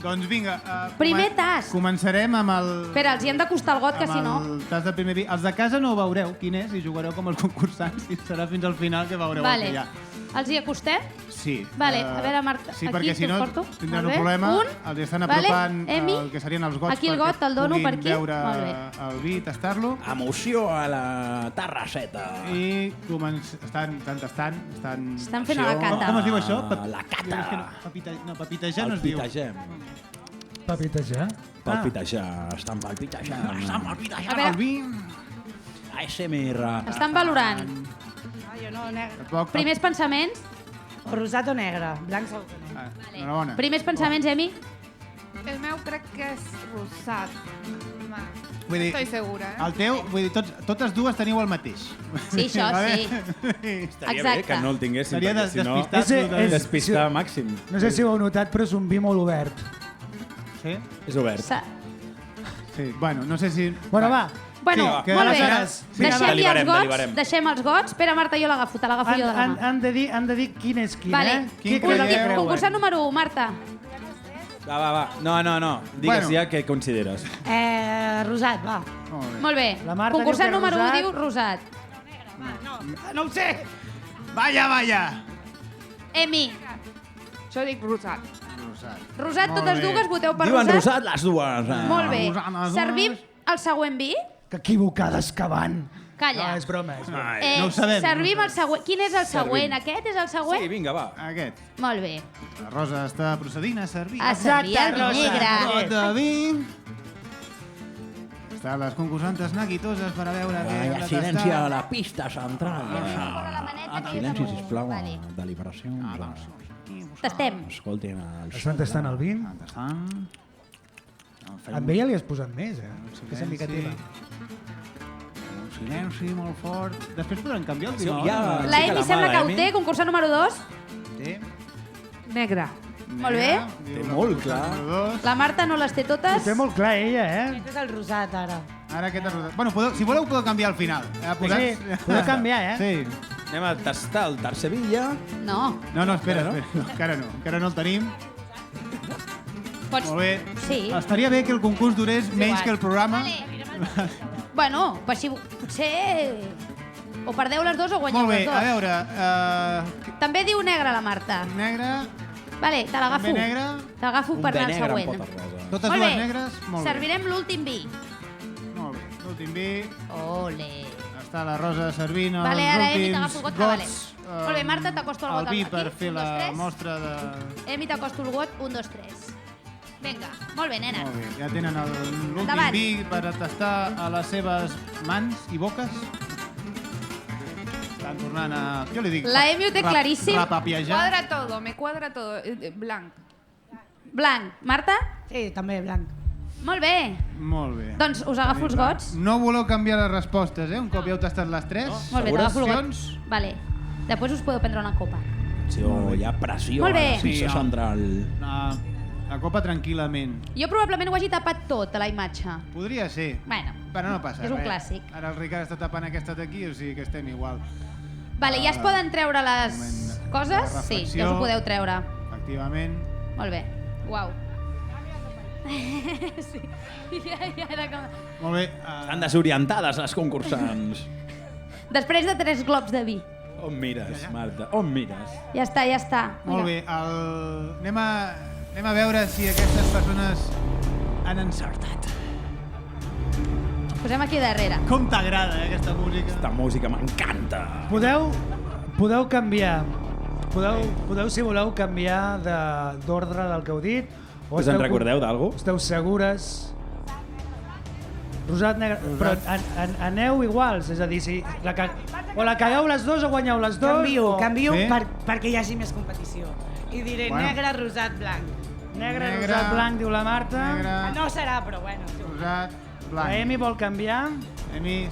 Doncs vinga. Primer tas. Començarem amb el... Espera, els hi hem d'acostar el got, que si no... Amb el tas de primer vi. Els de casa no ho veureu quin és i jugareu com els concursants i serà fins al final que veureu Vale. el que hi ha. Els hi acostem? Sí. Vale, a veure, Marta, sí, aquí perquè si no porto. tindran Molt un bé. problema. Un. Els estan Vale. apropant Emi, el que serien els gots aquí el got te'l dono, per aquí. veure Molt bé. el vi, tastar-lo. Emoció a la terrasseta. I estan tastant. Estan fent a la cata. Com es diu això? La cata. Papitejar no es diu. Palpitegem. Papitejar? Palpitejar. Estan palpitejant. Estan palpitejant A veure. el vi. ASMR. Estan valorant. Ah, jo no, negre. Primers pensaments? Rosat o negre? Blanc segur que no. Enhorabona. Primers pensaments, Emi? El meu crec que és rosat. Vull dir, Estoy segura, eh? el teu, vull dir, totes dues teniu el mateix. Sí, això sí. Estaria Exacte. bé que no el tinguéssim, Seria perquè si no... despistar-nos. Despistar màxim. No sé si ho heu notat, però és un vi molt obert. Sí? És obert. Sí, bueno, no sé si... Bueno, va. Bueno, Sí, molt bé. aleshores, Deixem els gots. Espera, Marta, jo l'agafo, te l'agafo jo de mà. Han de dir quin és quin, Vale. eh? Concursant número 1, Marta. Va. No. Digues ja què consideres. Rosat, va. Molt bé. La Marta Concursant diu que número 1 rosat. diu rosat. No ho sé. Vaya. Emi, Jo dic rosat. rosat, Molt totes bé. dues, voteu per Diuen rosat. rosat les dues. Molt bé. Rosat les dues. Servim el següent vi? Que equivocades que van. Calla. No, és broma. No ho sabem. Servim el següent. Quin és el següent? Aquest és el següent? Sí, vinga, va. Aquest. Molt bé. La Rosa està procedint a servir. A servir el vi negre. Got de vi. Estan les concursantes neguitoses per a veure què hem de Silenci a tastar. la pista central. Silenci, sisplau. Deliberació. Tastem. Escoltin els... Estan tastant el vi? Tastant. Amb ella li has posat més, eh? Que és mica teva. Un silenci molt fort. Després podran canviar el timó. La Emi sembla que ho té, concursant número 2. Sí. Negre. Molt bé. Té molt clar. La Marta no les té Ho totes. té molt clar ella, eh? Aquest és el rosat, ara. Ara aquest és... Bueno, si voleu podeu canviar al final. Sí, podeu canviar, eh? Sí. Anem a tastar el tercer vi ja. No. No, espera. No, encara no el tenim. Pots... Molt bé. Sí. Estaria bé que el concurs durés menys que el programa. Bueno, pues si potser... O perdeu les dues o guanyeu Molt bé, les a dues. veure... També diu negre la Marta. Negre... Vale, te l'agafo. També negre. T'agafo per anar al següent. Totes Molt dues bé. negres? Molt bé. Servirem l'últim vi. Molt bé. L'últim vi... Ole. Està la Rosa servint els Vale, ara Emi últims t'agafo el got. Vale. gots. Molt bé, Marta, t'acosto el got vi aquí. per fer 1, 2, la 3. mostra de... Emi, t'acosto el got. 1, 2, 3. Vinga, molt bé, nena. Molt bé, ja tenen l'últim Endavant. vi per tastar a les seves mans i boques. Estan tornant a... Jo li dic... La Emi ho té claríssim. Cuadra todo, me cuadra todo. Blanc. Blanc. Marta? Sí, també blanc. Molt bé. Molt bé. Doncs us agafo els gots. No voleu canviar les respostes, eh? Un cop ja heu tastat les tres. Molt bé, t'agafo el got. Opcions? Vale. Després us podeu prendre una copa. Hi ha pressió Molt bé. a la pista central. La copa tranquil·lament. Jo probablement ho hagi tapat tot, a la imatge. Podria ser. Bueno, Però no passa és un res. clàssic. Ara el Ricard està tapant aquesta d'aquí, o sigui que estem igual. Vale, ja es poden treure les moment coses? de Sí, reflexió. ja us ho podeu treure. Efectivament. Molt bé. Uau. Sí, ja era com... Molt bé. Estan desorientades les concursants. Després de 3 globs de vi. On mires, Marta? On mires? Ja està, ja està. Molt bé. Anem a veure si aquestes persones han encertat. Ens posem aquí darrere. Com t'agrada, aquesta música? Aquesta música m'encanta. Podeu canviar. Podeu, si voleu, canviar d'ordre del que heu dit. Us en recordeu d'algú? Esteu segures? Rosat, negre... Però aneu iguals, és a dir, si o la cagueu les dues o guanyeu les dues. Canvio perquè hi hagi més competició. I diré negre, rosat, blanc. Negre, rosat, blanc, diu la Marta. No serà, però bueno. Rosat, blanc. La Emi vol canviar. Emi...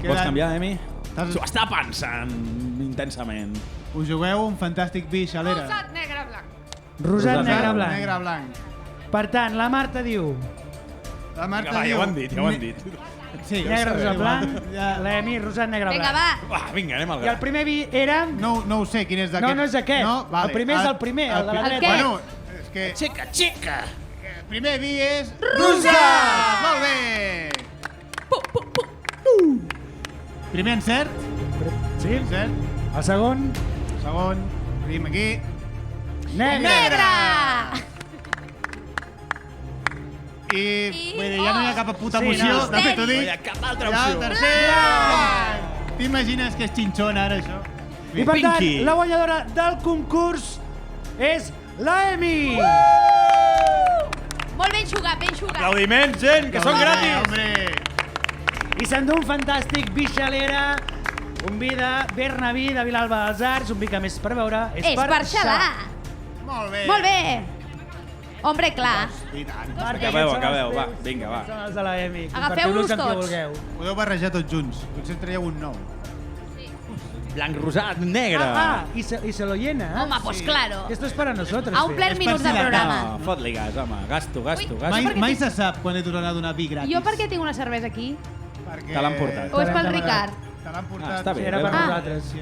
Vols canviar, Emi? S'ho està pensant intensament. Us jugueu un fantàstic vi, xalera. Rosat, negre, blanc. Rosat, negre, blanc. Negre, blanc. Per tant, la Marta diu... La Marta Vinga, diu... ja ho han dit, ja ho han dit. Sí, negre, rosat, blanc. L'Emi, rosat, negre, Vinga, blanc. va. Vinga, anem al I el primer vi era... No ho sé, quin és d'aquest. No és aquest. No? Vale. El primer és el primer, el de la dreta. Bueno, és que... Xica! El primer vi és... Rosat! Molt bé! Primer encert. Sí. Encert. El segon... Segon. Tenim aquí... Negre! I vull dir, ja no hi ha cap puta emoció. no. De fet, ho dic. No hi ha cap altra Ja, opció. tercer! T'imagines que és xinxona, ara, això? I per tant, Pinky. la guanyadora del concurs és la Emi! Molt ben jugat, ben jugat. Aplaudiments, gent, que són gratis! Hombre! I s'endú un fantàstic vi xalera, un vi de Bernaví, de Vilalba dels Arcs, un vi que més per veure És per xalar. Molt bé! Molt bé. Hombre, clar. I tant. Acabeu, va, vinga, va. Són els de la Emi. Agafeu-los Compartiu-los amb qui tots. vulgueu. Podeu barrejar tots junts. Potser traieu un nou. Blanc, rosat, negre. Y se lo llena. Home, pues claro. Esto es para nosotros. A un plen minuts de programa. No, fot-li gas, home. Gasto. Mai se sap quan et tornarà a donar vi gratis. Jo per què tinc una cervesa aquí? Perquè... Te l'han portat. O és pel Ricard? Te l'han portat. està bé. Sí, era per Ah. nosaltres.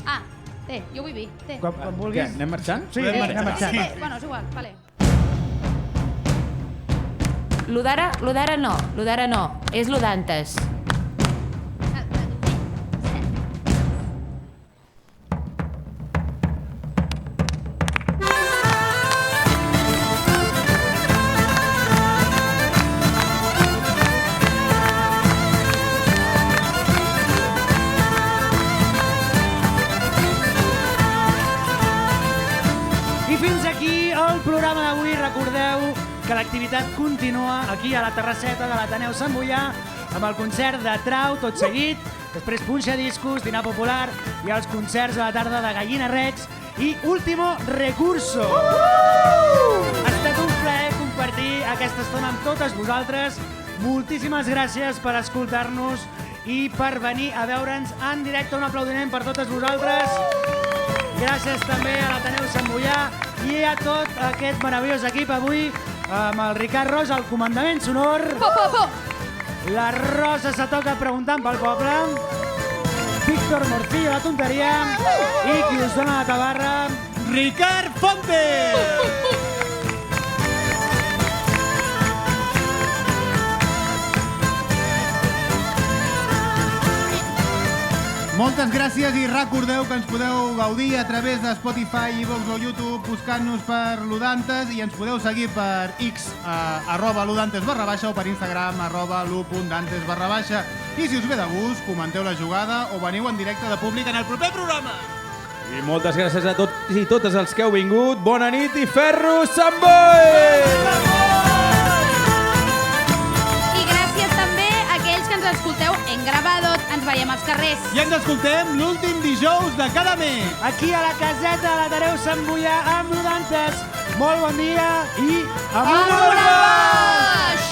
Ah, té, jo vull vi. Té. Quan vulguis. Què, anem marxant? Sí, Podem anem marxant. Té. Bueno, és igual, vale. Lo d'ara no, és lo d'antes. I fins aquí el programa d'avui. Recordeu que l'activitat continua aquí a la terrasseta de l'Ateneu Sant Boià amb el concert de Trau tot seguit, després punxa discos, dinar popular i els concerts de la tarda de Gallina Rex i Último Recurso. Ha estat un plaer compartir aquesta estona amb totes vosaltres. Moltíssimes gràcies per escoltar-nos i per venir a veure'ns en directe. Un aplaudiment per totes vosaltres. Gràcies també a l'Ateneu Sant Boià i a tot aquest meravellós equip avui amb el Ricard Ros, al comandament sonor. La Rosa se toca preguntant pel poble. Víctor Morcillo, la tonteria. I qui us dona la tabarra, Ricard Fonte! Moltes gràcies i recordeu que ens podeu gaudir a través de Spotify, iVoox o YouTube buscant-nos per Ludantes i ens podeu seguir per X @ludantes_, o per Instagram @lu.dantes_. I si us ve de gust, comenteu la jugada o veniu en directe de públic en el proper programa. I moltes gràcies a tots i totes els que heu vingut. Bona nit i ferro, Sant Boi! Ens escolteu en Gravadot, ens veiem als carrers. I ens escoltem l'últim dijous de cada mes. Aquí a la caseta de l'Ateneu Sant Boià amb Ludantes. Molt bon dia i amunt!